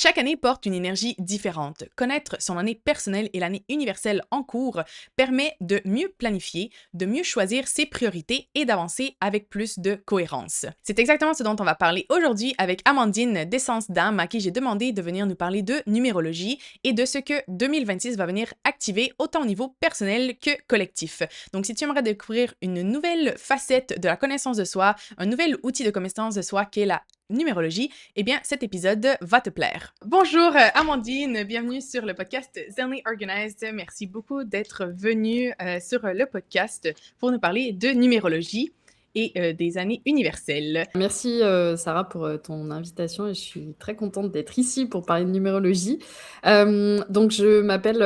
Chaque année porte une énergie différente. Connaître son année personnelle et l'année universelle en cours permet de mieux planifier, de mieux choisir ses priorités et d'avancer avec plus de cohérence. C'est exactement ce dont on va parler aujourd'hui avec Amandine d'Essence d'âme, à qui j'ai demandé de venir nous parler de numérologie et de ce que 2026 va venir activer autant au niveau personnel que collectif. Donc si tu aimerais découvrir une nouvelle facette de la connaissance de soi, un nouvel outil de connaissance de soi qu'est la numérologie, eh bien, cet épisode va te plaire. Bonjour Amandine, bienvenue sur le podcast Zenly Organized. Merci beaucoup d'être venue sur le podcast pour nous parler de numérologie et des années universelles. Merci Sarah pour ton invitation et je suis très contente d'être ici pour parler de numérologie. Donc je m'appelle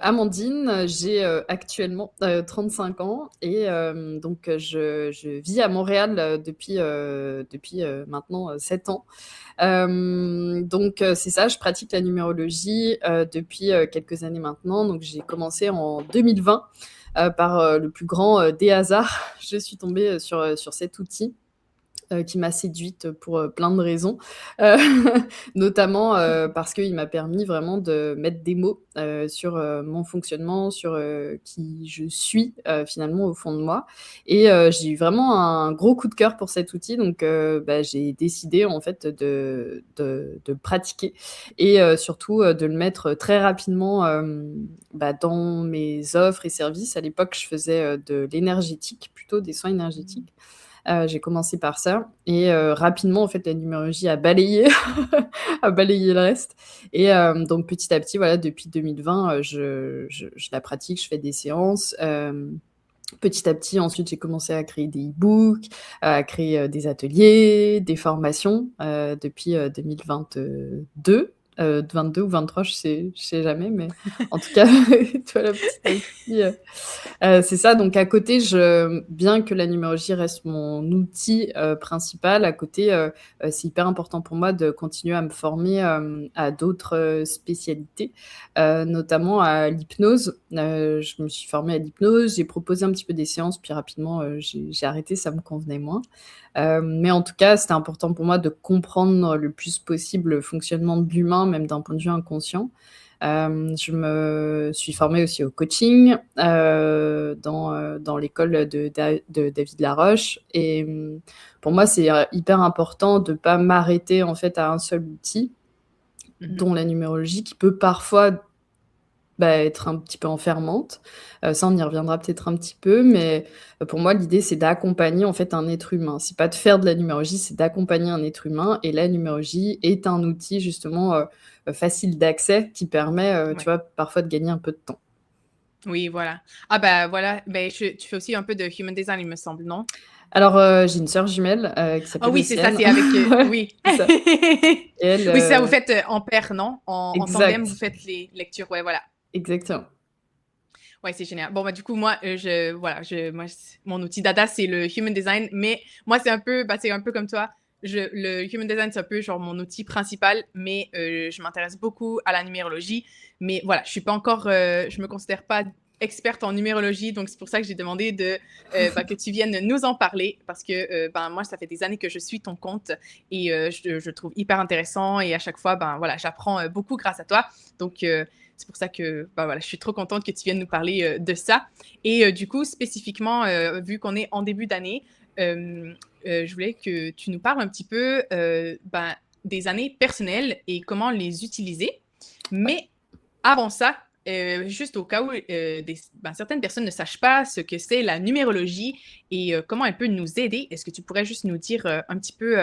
Amandine, j'ai actuellement 35 ans et donc je vis à Montréal depuis maintenant 7 ans. Donc c'est ça, je pratique la numérologie depuis quelques années maintenant. Donc j'ai commencé en 2020 par le plus grand des hasards. Je suis tombée sur cet outil qui m'a séduite pour plein de raisons, euh, notamment parce qu'il m'a permis vraiment de mettre des mots sur mon fonctionnement, sur qui je suis finalement au fond de moi. Et j'ai eu vraiment un gros coup de cœur pour cet outil, donc j'ai décidé en fait de le pratiquer et surtout de le mettre très rapidement dans mes offres et services. À l'époque, je faisais de l'énergétique, plutôt des soins énergétiques. J'ai commencé par ça et rapidement en fait la numérologie a balayé a balayé le reste et donc petit à petit voilà depuis 2020 je la pratique, je fais des séances. Petit à petit, ensuite, j'ai commencé à créer des e-books, à créer des ateliers, des formations depuis 2022. 22 ou 23, je sais jamais, mais en tout cas, voilà, petit à petit, c'est ça. Donc à côté, bien que la numérologie reste mon outil principal, à côté, c'est hyper important pour moi de continuer à me former à d'autres spécialités, notamment à l'hypnose. Je me suis formée à l'hypnose, j'ai proposé un petit peu des séances, puis rapidement, j'ai arrêté, ça me convenait moins. Mais en tout cas, c'était important pour moi de comprendre le plus possible le fonctionnement de l'humain, même d'un point de vue inconscient. Je me suis formée aussi au coaching dans l'école de David Laroche. Et pour moi, c'est hyper important de ne pas m'arrêter en fait à un seul outil, dont la numérologie, qui peut parfois être un petit peu enfermante. Ça, on y reviendra peut-être un petit peu, mais pour moi, l'idée, c'est d'accompagner en fait un être humain. C'est pas de faire de la numérologie, c'est d'accompagner un être humain. Et la numérologie est un outil justement facile d'accès qui permet, tu vois, parfois de gagner un peu de temps. Oui, voilà. Ah ben voilà, tu fais aussi un peu de human design, il me semble, non? Alors, j'ai une sœur jumelle qui Ah s'appelle oui, c'est ça, Océane. c'est avec... oui. C'est ça. Et elle, Oui, c'est ça, vous faites en paire, non? En tandem, vous exact, faites les lectures, ouais, voilà. exactement. Ouais, c'est génial. Bon, bah, du coup, moi, mon outil dada, c'est le human design, mais moi, c'est un peu comme toi. Le human design, c'est un peu genre mon outil principal, mais je m'intéresse beaucoup à la numérologie. Mais voilà, je suis pas encore, je me considère pas experte en numérologie, donc c'est pour ça que j'ai demandé que tu viennes nous en parler, parce que moi, ça fait des années que je suis ton compte et je le trouve hyper intéressant et à chaque fois, voilà, j'apprends beaucoup grâce à toi. Donc, c'est pour ça que voilà, je suis trop contente que tu viennes nous parler de ça. Et du coup, spécifiquement, vu qu'on est en début d'année, je voulais que tu nous parles un petit peu des années personnelles et comment les utiliser. Mais avant ça, juste au cas où certaines personnes ne sachent pas ce que c'est la numérologie et comment elle peut nous aider, est-ce que tu pourrais juste nous dire un petit peu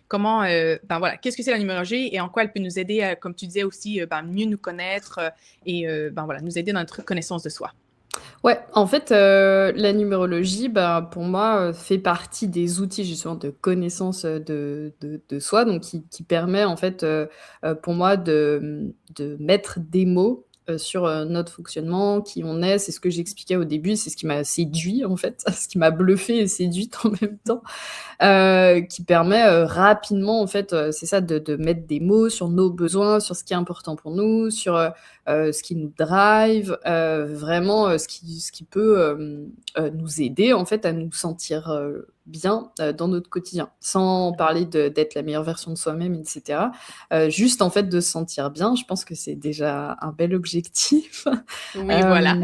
comment, voilà, qu'est-ce que c'est la numérologie et en quoi elle peut nous aider, comme tu disais aussi, mieux nous connaître et voilà, nous aider dans notre connaissance de soi. Ouais, en fait, la numérologie, pour moi, fait partie des outils justement de connaissance, de soi, donc qui permet en fait, pour moi de mettre des mots, sur, notre fonctionnement, qui on est. C'est ce que j'expliquais au début, c'est ce qui m'a séduit en fait, ce qui m'a bluffée et séduite en même temps. Qui permet rapidement, en fait, c'est ça, de mettre des mots sur nos besoins, sur ce qui est important pour nous, sur ce qui nous drive, vraiment ce qui peut nous aider, en fait, à nous sentir bien dans notre quotidien, sans parler d'être la meilleure version de soi-même, etc. Juste en fait de se sentir bien, je pense que c'est déjà un bel objectif. Oui, voilà.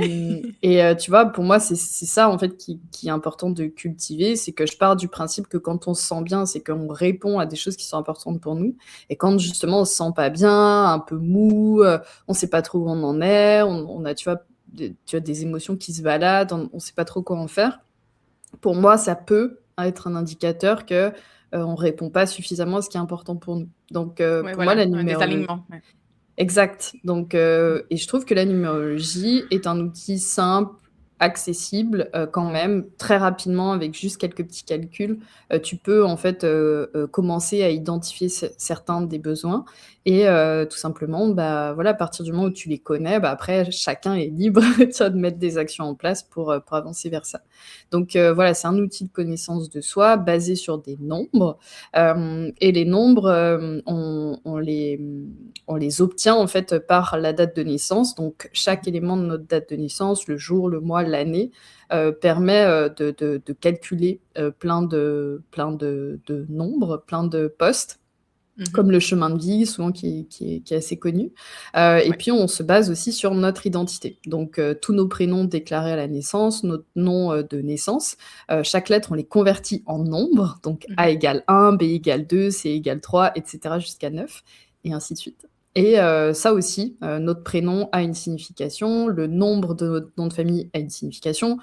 Et tu vois, pour moi, c'est ça en fait qui est important de cultiver, c'est que je pars du principe que quand on se sent bien, c'est qu'on répond à des choses qui sont importantes pour nous. Et quand justement on se sent pas bien, un peu mou, on sait pas trop où on en est, on a, tu vois, des émotions qui se baladent, on sait pas trop quoi en faire. Pour moi, ça peut être un indicateur que on répond pas suffisamment à ce qui est important pour nous. Donc, Ouais, pour moi, voilà, la un numérologie. désalignement. Ouais. Exact. Donc, et je trouve que la numérologie est un outil simple, accessible, quand même, très rapidement avec juste quelques petits calculs. Tu peux en fait, commencer à identifier certains des besoins et tout simplement, bah, voilà, à partir du moment où tu les connais, bah, après chacun est libre, tu vois, de mettre des actions en place pour avancer vers ça. Donc, voilà, c'est un outil de connaissance de soi basé sur des nombres, et les nombres, on les obtient en fait par la date de naissance. Donc chaque élément de notre date de naissance, le jour, le mois, l'année, permet de calculer plein de nombres, plein de postes, comme le chemin de vie, souvent qui est assez connu. Et Ouais. puis on se base aussi sur notre identité. Donc tous nos prénoms déclarés à la naissance, notre nom de naissance, chaque lettre, on les convertit en nombres. Donc A Mhm. égale 1, B égale 2, C égale 3, etc. jusqu'à 9, et ainsi de suite. Et ça aussi, notre prénom a une signification, le nombre de notre nom de famille a une signification,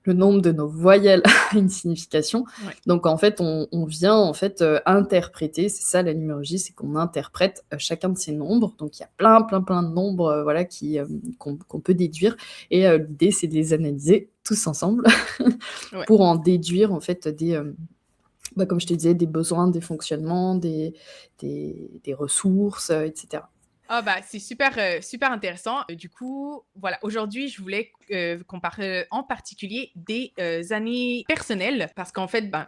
le nombre de nos voyelles a une signification. Ouais. Donc en fait, on vient en fait interpréter, c'est ça la numérologie, c'est qu'on interprète chacun de ces nombres. Donc il y a plein de nombres, voilà, qu'on peut déduire. Et l'idée, c'est de les analyser tous ensemble Ouais. pour en déduire en fait bah, comme je te disais, des besoins, des fonctionnements, des ressources, etc. Ah bah, c'est super, super intéressant. Du coup, voilà, aujourd'hui, je voulais qu'on parle en particulier des années personnelles, parce qu'en fait, ben,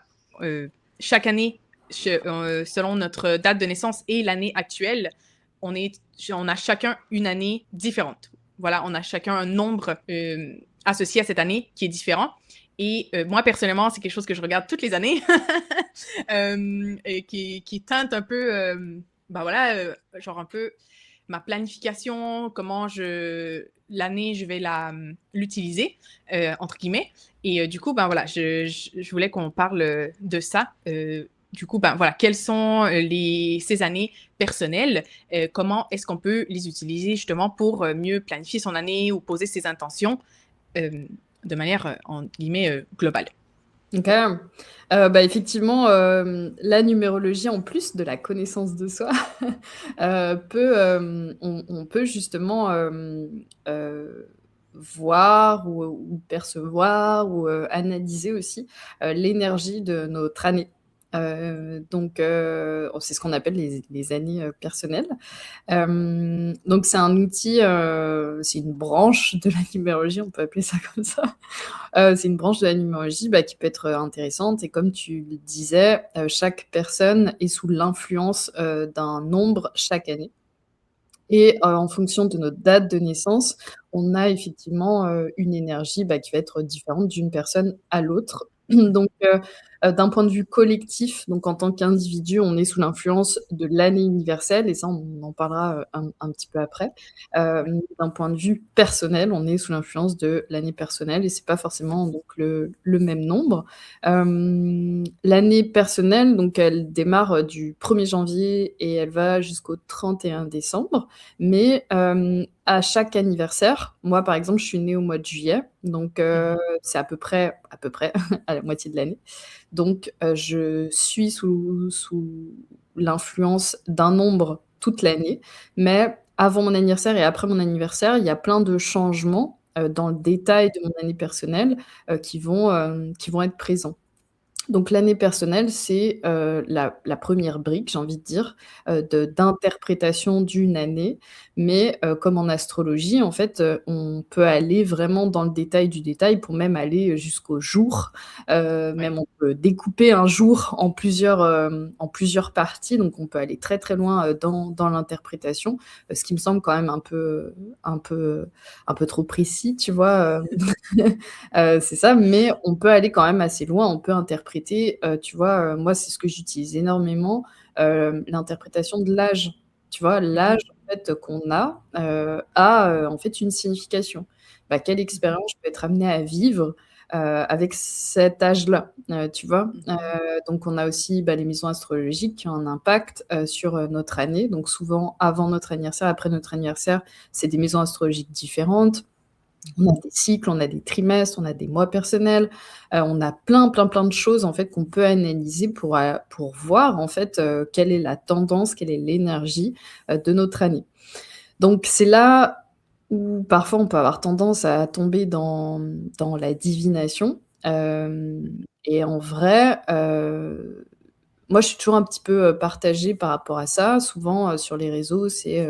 chaque année, selon notre date de naissance et l'année actuelle, on a chacun une année différente. Voilà, on a chacun un nombre associé à cette année qui est différent. Et moi, personnellement, c'est quelque chose que je regarde toutes les années, et qui teinte un peu, ben voilà, genre un peu ma planification, comment l'année, je vais l'utiliser, entre guillemets. Et du coup, ben voilà, je voulais qu'on parle de ça. Du coup, ben voilà, quelles sont ces années personnelles? Comment est-ce qu'on peut les utiliser justement pour mieux planifier son année ou poser ses intentions euh, de manière, en guillemets, globale? OK. Bah, effectivement, la numérologie, en plus de la connaissance de soi, on peut justement, voir ou percevoir ou analyser aussi, l'énergie de notre année. Donc c'est ce qu'on appelle les années, personnelles. Donc c'est un outil, c'est une branche de la numérologie, on peut appeler ça comme ça. C'est une branche de la numérologie, bah, qui peut être, intéressante, et comme tu le disais, chaque personne est sous l'influence, d'un nombre chaque année, et en fonction de notre date de naissance, on a effectivement, une énergie, bah, qui va être différente d'une personne à l'autre. Donc d'un point de vue collectif, donc en tant qu'individu, on est sous l'influence de l'année universelle, et ça, on en parlera, un petit peu après. Ouais. D'un point de vue personnel, on est sous l'influence de l'année personnelle, et c'est pas forcément donc le même nombre. L'année personnelle, donc elle démarre, du 1er janvier et elle va jusqu'au 31 décembre. Mais à chaque anniversaire, moi, par exemple, je suis née au mois de juillet, donc Mhm. c'est à peu près à la moitié de l'année. Donc je suis sous l'influence d'un nombre toute l'année, mais avant mon anniversaire et après mon anniversaire, il y a plein de changements, dans le détail de mon année personnelle, qui vont être présents. Donc l'année personnelle, c'est, la 1re brique, j'ai envie de dire, d'interprétation d'une année. Mais, comme en astrologie, en fait, on peut aller vraiment dans le détail du détail pour même aller jusqu'au jour. Ouais. Même on peut découper un jour en plusieurs parties, donc on peut aller très, très loin, dans l'interprétation, ce qui me semble quand même un peu trop précis, tu vois? C'est ça, mais on peut aller quand même assez loin, on peut interpréter interpréter, tu vois, moi, c'est ce que j'utilise énormément, l'interprétation de l'âge. Tu vois, Mhm, l'âge, en fait, qu'on en fait, une signification. Bah, quelle mhm, expérience je peux être amenée à vivre, avec cet âge-là, tu vois? mhm. Donc on a aussi, bah, les maisons astrologiques qui ont un impact, sur, notre année. Donc souvent avant notre anniversaire, après notre anniversaire, c'est des maisons astrologiques différentes. On a Mhm. des cycles, on a des trimestres, on a des mois personnels, on a plein, plein, plein de choses en fait qu'on peut analyser pour voir en fait, quelle est la tendance, quelle est l'énergie, de notre année. Donc c'est là où parfois on peut avoir tendance à tomber dans la divination, et en vrai, moi je suis toujours un petit peu, partagée par rapport à ça. Souvent, sur les réseaux, c'est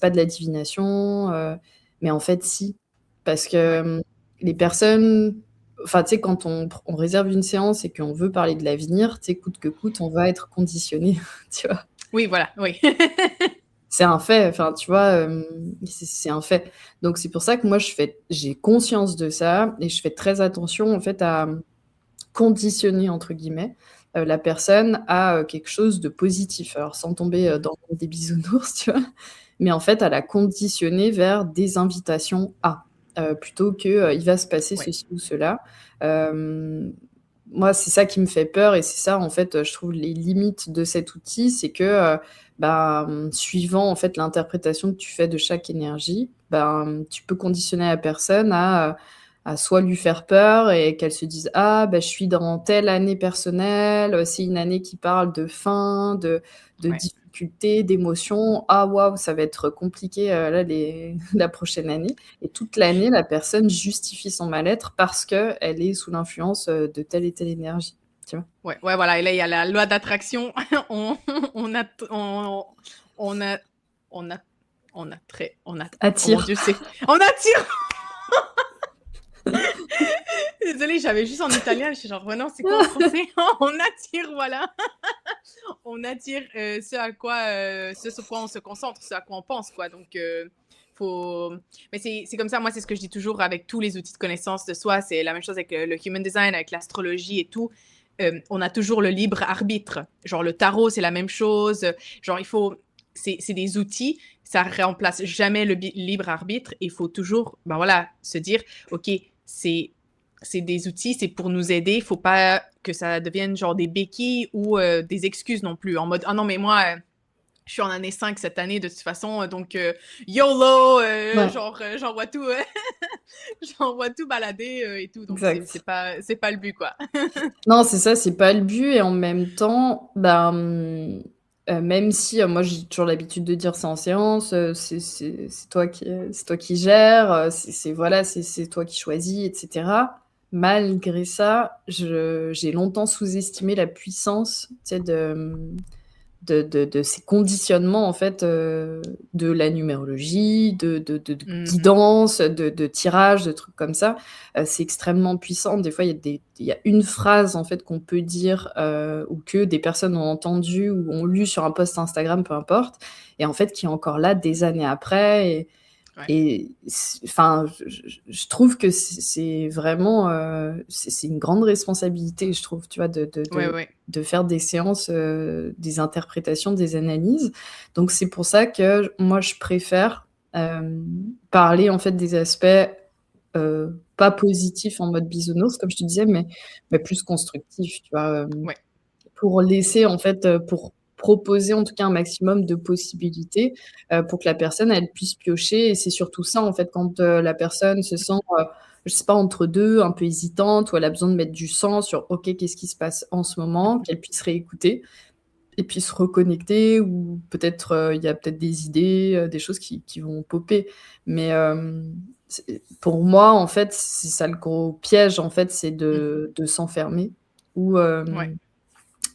pas de la divination, mais en fait si. Parce que, Ouais. les personnes enfin tu sais quand on réserve une séance et qu'on veut parler de l'avenir, tu sais coûte que coûte, on va être conditionné, tu vois? Oui, voilà, oui. C'est un fait, enfin, tu vois, c'est un fait. Donc c'est pour ça que moi j'ai conscience de ça et je fais très attention en fait à, «conditionner» entre guillemets, la personne à, quelque chose de positif. Alors sans tomber, dans le monde des bisounours, tu vois? Mais en fait à la conditionner vers des invitations à, plutôt que, «Il va se passer Ouais, ceci ou cela». Hem, Moi c'est ça qui me fait peur et c'est ça en fait, je trouve les limites de cet outil, c'est que, suivant en fait l'interprétation que tu fais de chaque énergie, tu peux conditionner la personne à soit lui faire peur et qu'elle se dise: «Ah bah, je suis dans telle année personnelle, c'est une année qui parle de fin, de ouais. difficultés, d'émotions. Ah waouh, ça va être compliqué, là les la prochaine année» et toute l'année, la personne justifie son mal-être parce qu'elle est sous l'influence, de telle et telle énergie, tu vois? Ouais, ouais, voilà. Et là, il y a la loi d'attraction. on, on a, on a, on a, oh mon Attire. Dieu, on attire. Désolée, j'avais juste en italien. Je suis genre, ouais, non, c'est quoi en français? On attire, voilà. On attire ce sur quoi on se concentre, ce à quoi on pense, quoi. Donc, faut. Mais c'est comme ça. Moi, c'est ce que je dis toujours avec tous les outils de connaissance de soi. C'est la même chose avec le human design, avec l'astrologie et tout. On a toujours le libre arbitre. Genre, le tarot, c'est la même chose. Genre, c'est des outils. Ça remplace jamais le libre arbitre. Il faut toujours, ben voilà, se dire, OK, c'est des outils, c'est pour nous aider. Il faut pas que ça devienne genre des béquilles ou des excuses non plus. En mode, ah non, mais moi, je suis en année 5 cette année de toute façon, donc YOLO, Ouais, genre, j'envoie tout, j'envoie tout balader et tout. Donc, exact. c'est pas le but, quoi. Non, c'est ça, c'est pas le but et en même temps, même si, moi j'ai toujours l'habitude de dire ça en séance, c'est toi qui gères, c'est voilà, c'est toi qui choisis et cetera. Malgré ça, je j'ai longtemps sous-estimé la puissance, tu sais, de ces conditionnements en fait, de la numérologie, de Mhm. guidance, de tirage, de trucs comme ça. C'est extrêmement puissant. Des fois, il y a une phrase en fait qu'on peut dire, ou que des personnes ont entendu ou ont lu sur un post Instagram, peu importe et en fait qui est encore là des années après Ouais. et enfin, je trouve que c'est vraiment, c'est une grande responsabilité, je trouve, tu vois? Ouais, ouais. De faire des séances, des interprétations, des analyses. Donc c'est pour ça que moi je préfère, parler en fait des aspects, pas positifs en mode bisounours comme je te disais, mais plus constructifs, tu vois? Ouais. Pour laisser en fait, pour proposer en tout cas un maximum de possibilités, pour que la personne elle puisse piocher et c'est surtout ça en fait quand, la personne se sent, je sais pas entre 2 un peu hésitante ou elle a besoin de mettre du sens sur: «OK, qu'est-ce qui se passe en ce moment?» qu'elle puisse réécouter et puis se reconnecter ou peut-être, il y a peut-être des idées, des choses qui vont popper. Mais, c'est pour moi en fait, c'est ça le gros piège en fait, c'est Mhm. de s'enfermer ou, Ouais.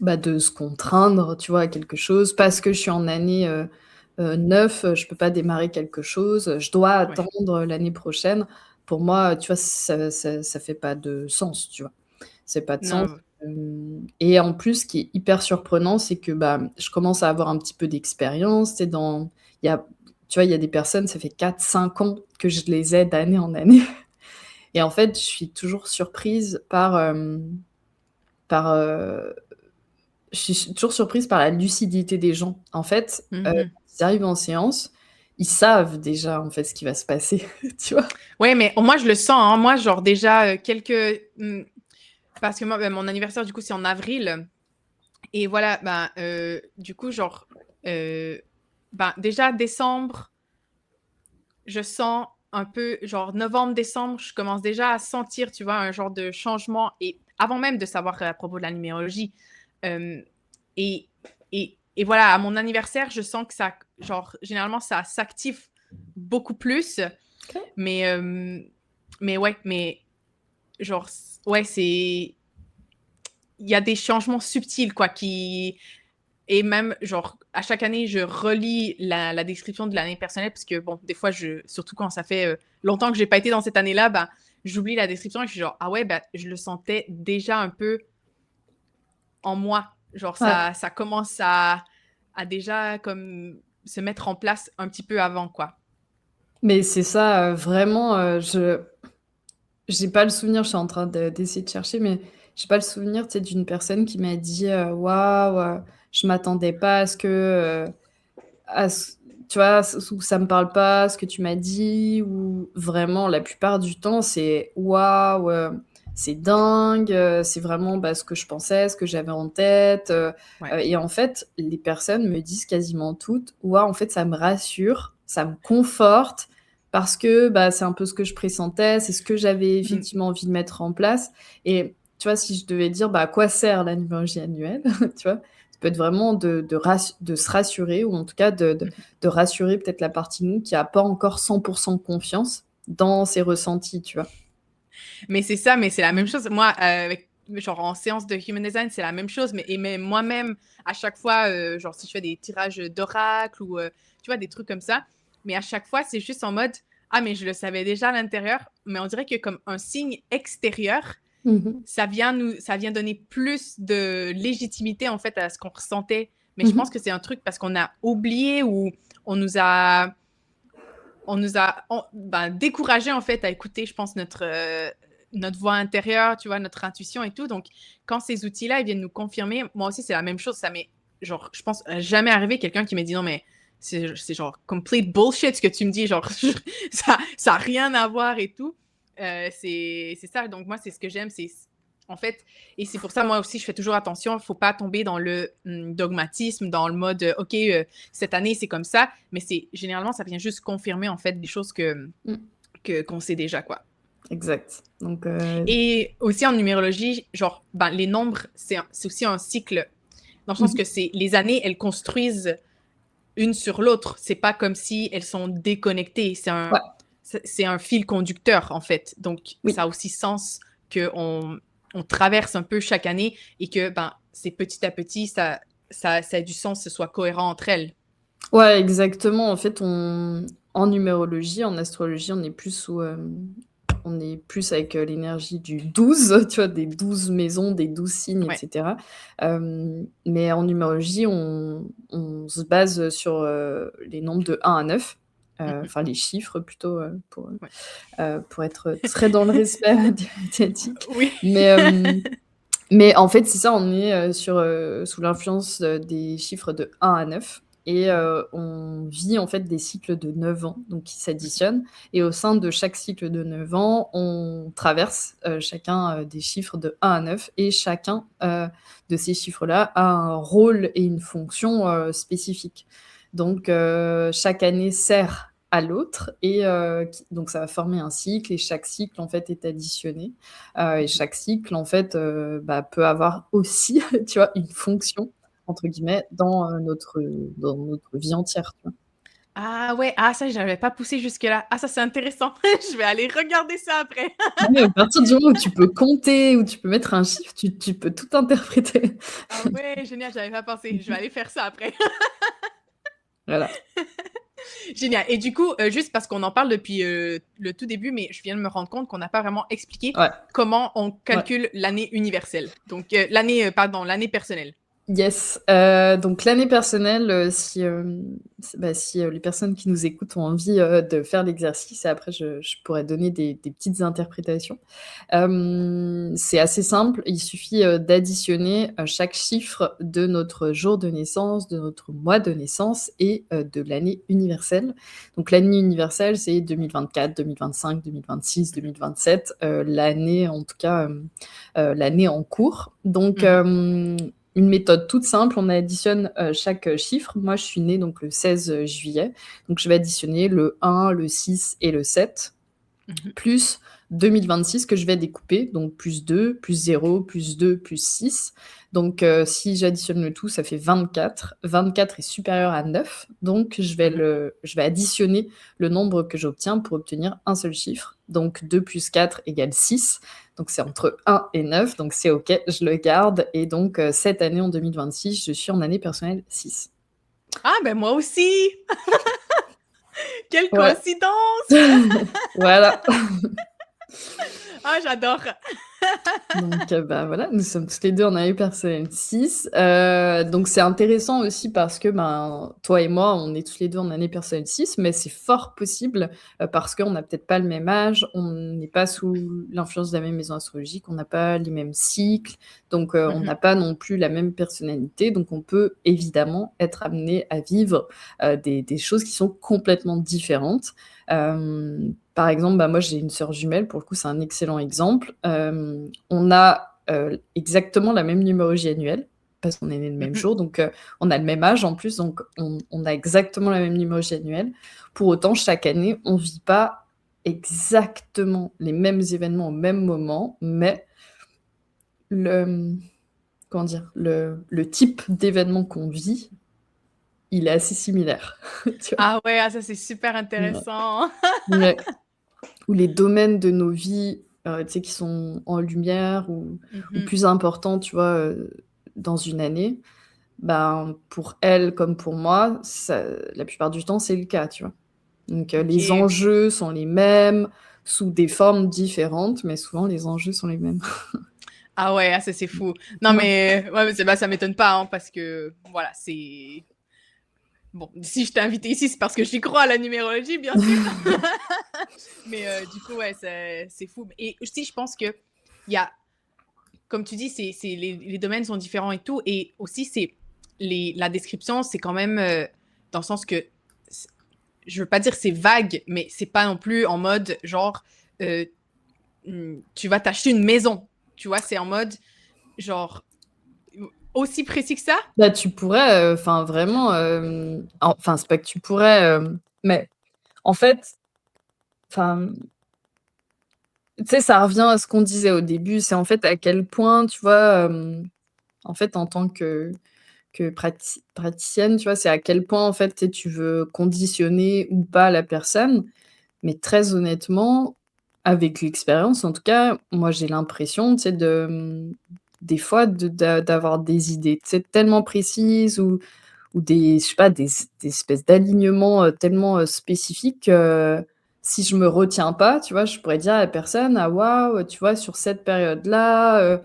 de se contraindre, tu vois, à quelque chose. Parce que je suis en année, 9, je peux pas démarrer quelque chose, je dois Ouais. attendre l'année prochaine. Pour moi, tu vois, ça fait pas de sens, tu vois? C'est pas de sens, Non. et en plus, ce qui est hyper surprenant, c'est que, je commence à avoir un petit peu d'expérience, tu sais, il y a tu vois, il y a des personnes, ça fait 4 5 ans que je les aide d'année en année et en fait, je suis toujours surprise par, par, je suis toujours surprise par la lucidité des gens. En fait, Mhm. quand ils arrivent en séance, ils savent déjà, en fait, ce qui va se passer, tu vois? Ouais, mais moi, je le sens, hein. Moi, genre, déjà, parce que moi, ben, mon anniversaire, du coup, c'est en avril. Et voilà, ben, du coup, genre, euh, ben, déjà, décembre, je sens un peu, genre, novembre, décembre, je commence déjà à sentir, tu vois, un genre de changement. Et avant même de savoir à propos de la numérologie. Euh, et, et voilà, à mon anniversaire, je sens que ça, genre, généralement, ça s'active beaucoup plus. OK. Mais, euh, mais ouais, mais genre, ouais, c'est. Il y a des changements subtils, quoi, qui. Et même, genre, à chaque année, je relis la description de l'année personnelle, parce que, bon, des fois, surtout quand ça fait longtemps que j'ai pas été dans cette année-là, ben, j'oublie la description et je suis genre, ah ouais, ben, je le sentais déjà un peu en moi. Genre, Ouais. ça commence à déjà, comme, se mettre en place un petit peu avant, quoi. Mais c'est ça, vraiment, je j'ai pas le souvenir, je suis en train d'essayer de chercher, mais j'ai pas le souvenir, tu sais, d'une personne qui m'a dit, «Waouh, je m'attendais pas à ce que, à ce» tu vois? Ou «Ça me parle pas, ce que tu m'as dit», ou vraiment la plupart du temps, c'est: «Waouh, c'est dingue, c'est vraiment, bah, ce que je pensais, ce que j'avais en tête», Ouais. et en fait, les personnes me disent quasiment toutes: «Waouh, en fait, ça me rassure, ça me conforte parce que, bah, c'est un peu ce que je pressentais, c'est ce que j'avais Mm. effectivement envie de mettre en place», et tu vois, si je devais dire, bah, à quoi sert la numérologie annuelle, tu vois? Ça peut être vraiment de se rassurer, ou en tout cas de rassurer peut-être la partie de nous qui a pas encore 100% confiance dans ses ressentis, tu vois? Mais c'est ça, mais c'est la même chose. Moi, genre en séance de Human Design, c'est la même chose. Mais moi-même, à chaque fois, genre si je fais des tirages d'oracle ou tu vois, des trucs comme ça, mais à chaque fois, c'est juste en mode, ah, mais je le savais déjà à l'intérieur, mais on dirait que comme un signe extérieur, Mmh. ça vient donner plus de légitimité en fait à ce qu'on ressentait. Mais je Mmh. pense que c'est un truc parce qu'on a oublié ou on nous ben, découragé en fait à écouter, je pense, notre voix intérieure, tu vois, notre intuition et tout. Donc, quand ces outils-là, ils viennent nous confirmer, moi aussi, c'est la même chose. Ça m'est, genre, je pense, jamais arrivé quelqu'un qui m'a dit non, mais c'est genre complete bullshit ce que tu me dis, genre, ça a rien à voir et tout. C'est ça. Donc, moi, c'est ce que j'aime, c'est en fait, et c'est pour ça, moi aussi, je fais toujours attention. Il ne faut pas tomber dans le dogmatisme, dans le mode, OK, cette année, c'est comme ça. Mais c'est généralement, ça vient juste confirmer, en fait, des choses Mmh. qu'on sait déjà, quoi. Exact. Donc Et aussi en numérologie, genre, ben, les nombres, c'est aussi un cycle, dans le mmh sens mh. que c'est les années, elles construisent une sur l'autre. C'est pas comme si elles sont déconnectées. Ouais, C'est un fil conducteur, en fait. Donc, ça oui. a aussi sens qu'on on traverse un peu chaque année et que ben, c'est petit à petit, ça a du sens, ce soit cohérent entre elles. Ouais, exactement. En fait, on en numérologie, en astrologie, on est plus sous, on est plus avec, l'énergie du 12, tu vois? Des 12 maisons, des 12 signes, et Ouais. cetera. Mais en numérologie, on se base sur, les nombres de 1 à 9, Mhm. enfin les chiffres plutôt, Ouais. pour être très dans le respect diététique. Oui. Mais, mais en fait, c'est ça, on est, sous l'influence, des chiffres de 1 à 9, et on vit en fait des cycles de 9 ans, donc qui s'additionnent, et au sein de chaque cycle de 9 ans, on traverse, chacun, des chiffres de 1 à 9, et chacun, de ces chiffres-là a un rôle et une fonction, spécifiques. Donc chaque année sert à l'autre, et qui donc ça va former un cycle, et chaque cycle en fait est additionné. Et chaque cycle, en fait, bah, peut avoir aussi, tu vois, «une fonction» entre guillemets dans notre vie entière, tu vois? Ah ouais, ah ça, j'avais pas poussé jusque-là. Ah ça, c'est intéressant. Je vais aller regarder ça après. Ouais, à partir du moment où tu peux compter, où tu peux mettre un chiffre, tu peux tout interpréter. Ah ouais, génial, j'avais pas pensé. Je vais aller faire ça après. Voilà. Génial. Et du coup, juste parce qu'on en parle depuis le tout début, mais je viens de me rendre compte qu'on n'a pas vraiment expliqué Ouais, comment on ouais. calcule l'année universelle. Donc, pardon, l'année personnelle. Yes, donc l'année personnelle, si les personnes qui nous écoutent ont envie, de faire l'exercice et après je pourrais donner des petites interprétations. C'est assez simple, il suffit, d'additionner, chaque chiffre de notre jour de naissance, de notre mois de naissance et de l'année universelle. Donc l'année universelle, c'est 2024, 2025, 2026, 2027, l'année en tout cas, l'année en cours. Donc une méthode toute simple, on additionne chaque chiffre. Moi, je suis née donc le 16 juillet, donc je vais additionner le 1, le 6 et le 7, plus 2026 que je vais découper, donc plus 2, plus 0, plus 2, plus 6. Donc si j'additionne le tout, ça fait 24. 24 est supérieur à 9, donc je vais additionner le nombre que j'obtiens pour obtenir un seul chiffre. Donc 2 plus 4 égale 6. Donc c'est entre 1 et 9, donc c'est OK, je le garde. Et donc cette année, en 2026, je suis en année personnelle 6. Ah, ben moi aussi! Quelle Ouais. coïncidence! Voilà. Ah, j'adore! Donc bah, voilà, nous sommes toutes les 2 en année personnelle 6. Donc c'est intéressant aussi parce que, ben, toi et moi, on est tous les 2 en année personnelle 6, mais c'est fort possible, parce qu'on n'a peut-être pas le même âge, on n'est pas sous l'influence de la même maison astrologique, on n'a pas les mêmes cycles, donc on n'a pas non plus la même personnalité. Donc on peut évidemment être amené à vivre, des choses qui sont complètement différentes. Par exemple, bah, moi j'ai une sœur jumelle, pour le coup c'est un excellent exemple. On a, exactement la même numérologie annuelle, parce qu'on est nés le même jour, donc on a le même âge en plus, donc on a exactement la même numérologie annuelle. Pour autant, chaque année, on vit pas exactement les mêmes événements au même moment, mais le, comment dire? Le type d'événement qu'on vit, il est assez similaire, tu vois? Ah ouais, ah ça c'est super Ouais. intéressant. Ouais. Ou les domaines de nos vies, tu sais, qui sont en lumière ou Mhm. plus importants, tu vois, dans une année, ben, pour elle comme pour moi, ça la plupart du temps, c'est le cas, tu vois? Donc les OK. enjeux sont les mêmes, sous des formes différentes, mais souvent les enjeux sont les mêmes. Ah ouais, ah ça c'est fou. Non Ouais. mais ouais, mais bah, ça m'étonne pas hein, parce que voilà, c'est bon, si je t'ai invité ici, c'est parce que j'y crois à la numérologie, bien sûr. Mais du coup, ouais, c'est fou. Et aussi, je pense que il y a, comme tu dis, les domaines sont différents et tout. Et aussi, la description, c'est quand même dans le sens que je veux pas dire c'est vague, mais c'est pas non plus en mode genre euh, tu vas t'acheter une maison. Tu vois, c'est en mode genre aussi précis que ça. Bah, tu pourrais, enfin vraiment, enfin c'est pas que tu pourrais, mais en fait, enfin, tu sais, ça revient à ce qu'on disait au début, c'est en fait à quel point, tu vois, en fait, en tant que praticienne, tu vois, c'est à quel point, en fait, tu veux conditionner ou pas la personne. Mais très honnêtement, avec l'expérience, en tout cas, moi, j'ai l'impression, tu sais, des fois, d'avoir des idées, tu sais, tellement précises ou des je sais pas, des espèces d'alignements, tellement, spécifiques que si je me retiens pas, tu vois, je pourrais dire à la personne: «Ah waouh, tu vois, sur cette période-là,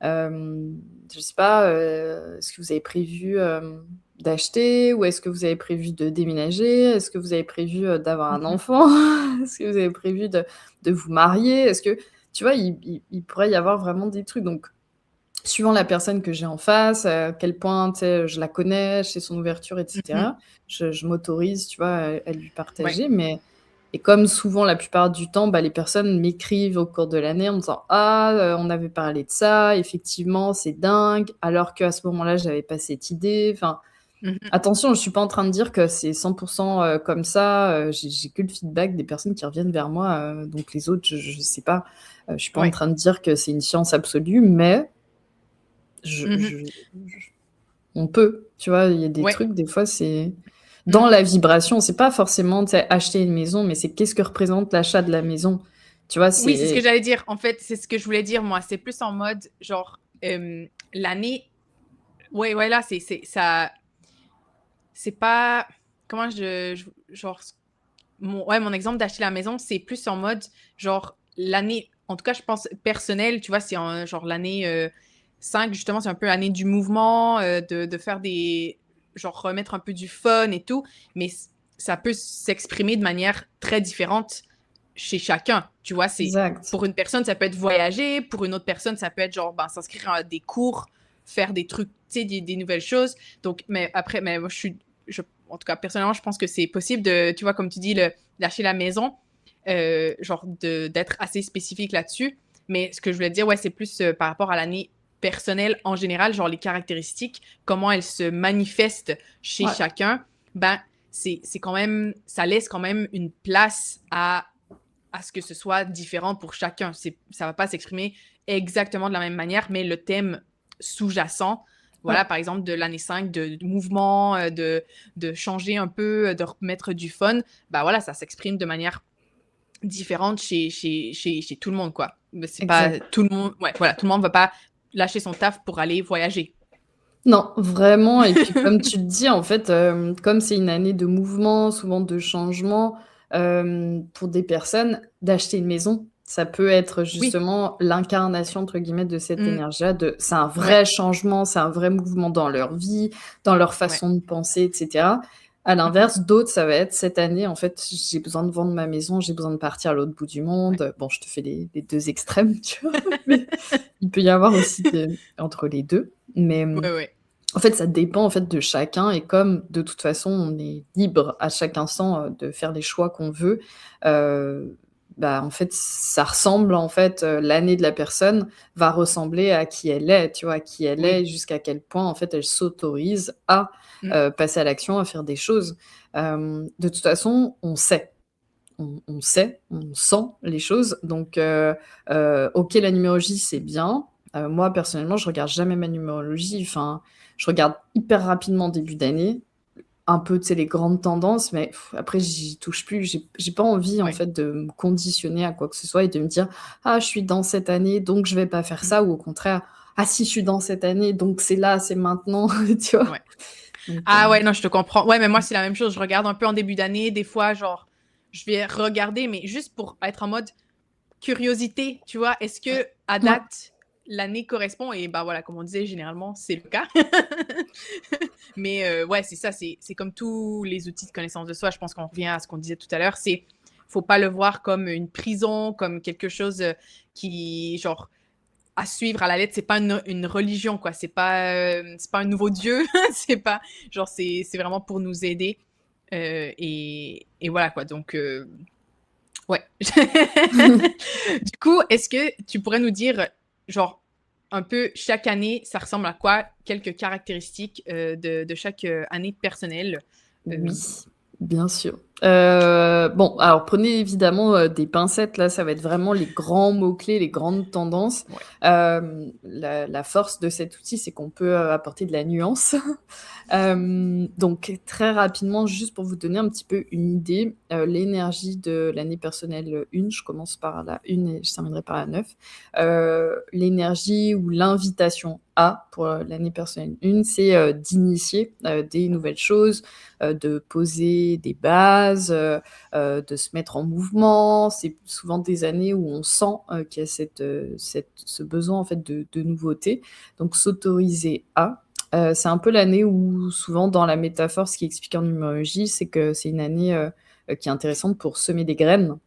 je sais pas, est-ce que vous avez prévu, d'acheter? Ou est-ce que vous avez prévu de déménager? Est-ce que vous avez prévu, d'avoir un Mhm. enfant? Est-ce que vous avez prévu de vous marier?» Est-ce que tu vois, il pourrait y avoir vraiment des trucs. Donc suivant la personne que j'ai en face, à quel point, tu sais, je la connais, je sais son ouverture et Mhm. cetera, je m'autorise, tu vois, à lui Ouais. partager. Mais et comme souvent la plupart du temps, bah, les personnes m'écrivent au cours de l'année en me disant: «Ah, on avait parlé de ça, effectivement, c'est dingue, alors qu'à ce moment-là, j'avais pas cette idée». Enfin, Mhm. attention, je suis pas en train de dire que c'est 100 comme ça, j'ai que le feedback des personnes qui reviennent vers moi, donc les autres, je sais pas. Je suis pas en Ouais. train de dire que c'est une science absolue, mais je Mhm. je on peut, tu vois? Il y a des Ouais. trucs, des fois, c'est dans Mhm. la vibration, c'est pas forcément, tu sais, acheter une maison, mais c'est qu'est-ce que représente l'achat de la maison? Tu vois? Oui, c'est ce que C'est j'allais dire. En fait, c'est ce que je voulais dire, moi. C'est plus en mode, genre, l'année. Ouais, ouais, là, ça. C'est pas. Comment genre, ouais, mon exemple d'acheter la maison, c'est plus en mode, genre, l'année. En tout cas, je pense personnel, tu vois, c'est en genre l'année 5, justement, c'est un peu l'année du mouvement, de faire des... genre remettre un peu du fun et tout, mais ça peut s'exprimer de manière très différente chez chacun. Tu vois, c'est Exact. pour une personne, ça peut être voyager, pour une autre personne, ça peut être genre ben, s'inscrire à des cours, faire des trucs, tu sais, des nouvelles choses. Donc, mais après, mais moi, en tout cas, personnellement, je pense que c'est possible de, tu vois, comme tu dis, lâcher la maison, genre d'être assez spécifique là-dessus. Mais ce que je voulais dire, ouais, c'est plus par rapport à l'année personnelle en général, genre les caractéristiques, comment elles se manifestent chez Ouais. chacun, ben, c'est quand même, ça laisse quand même une place à ce que ce soit différent pour chacun. Ça va pas s'exprimer exactement de la même manière, mais le thème sous-jacent, Ouais. voilà, par exemple, de l'année 5, de mouvement, de changer un peu, de remettre du fun, bah voilà, ça s'exprime de manière différente chez tout le monde, quoi. Mais c'est pas Exact. tout le monde, ouais, voilà, tout le monde va pas lâcher son taf pour aller voyager. Non, vraiment. Et puis, comme tu le dis, en fait, comme c'est une année de mouvement, souvent de changement, pour des personnes, d'acheter une maison, ça peut être Oui. justement «l'incarnation» entre guillemets de cette Mm. énergie-là de c'est un Ouais, vrai changement, c'est un vrai mouvement dans leur vie, dans leur ouais. façon de penser et cetera. À Mhm. l'inverse, d'autres, ça va être cette année, en fait, j'ai besoin de vendre ma maison, j'ai besoin de partir à l'autre bout du Ouais. monde. Bon, je te fais les 2 extrêmes, tu vois? Mais il peut y avoir aussi des entre les 2. Mais, Ouais, ouais. en fait, ça dépend, en fait, de chacun et comme de toute façon, on est libre à chaque instant, de faire les choix qu'on veut, bah, en fait, ça ressemble, en fait, l'année de la personne va ressembler à qui elle est, tu vois? À qui elle Oui. est, jusqu'à quel point, en fait, elle s'autorise à, Mm. passer à l'action, à faire des choses. De toute façon, on sait. On sait, on sent les choses donc OK, la numérologie, c'est bien. Moi, personnellement, je regarde jamais ma numérologie, enfin, je regarde hyper rapidement en début d'année, un peu, tu sais, les grandes tendances, mais après j'y touche plus. J'ai pas envie, en Ouais. fait, de me conditionner à quoi que ce soit et de me dire: «Ah, je suis dans cette année, donc je vais pas faire Mm. ça» ou au contraire: «Ah si, je suis dans cette année, donc c'est là, c'est maintenant», tu vois? Ouais. Donc Ah ouais, non, je te comprends. Ouais, mais moi, c'est la même chose. Je regarde un peu en début d'année. Des fois, genre, je vais regarder, mais juste pour être en mode curiosité, tu vois. Est-ce que à ouais, date, l'année correspond? Et bah voilà, comme on disait, généralement, c'est le cas. Mais ouais, c'est ça. C'est comme tous les outils de connaissance de soi. Je pense qu'on revient à ce qu'on disait tout à l'heure. Faut pas le voir comme une prison, comme quelque chose qui, genre, à suivre à la lettre. C'est pas une religion, quoi. C'est pas un nouveau dieu. C'est pas, genre, c'est vraiment pour nous aider. Et voilà, quoi. Donc, ouais. Du coup, est-ce que tu pourrais nous dire, genre, un peu chaque année, ça ressemble à quoi? Quelques caractéristiques de chaque année personnelle. Euh, oui, bien sûr. Bon, alors prenez évidemment, des pincettes, là, ça va être vraiment les grands mots-clés, les grandes tendances. ouais. La force de cet outil, c'est qu'on peut, apporter de la nuance. Donc très rapidement, juste pour vous donner un petit peu une idée, l'énergie de l'année personnelle 1, je commence par la 1 et je terminerai par la 9. L'énergie ou l'invitation A pour, l'année personnelle 1, c'est, d'initier, des nouvelles choses, de poser des bases, de se mettre en mouvement. C'est souvent des années où on sent, qu'il y a ce besoin en fait de nouveauté, donc s'autoriser à. C'est un peu l'année où souvent dans la métaphore, ce qui explique en numérologie, c'est que c'est une année, qui est intéressante pour semer des graines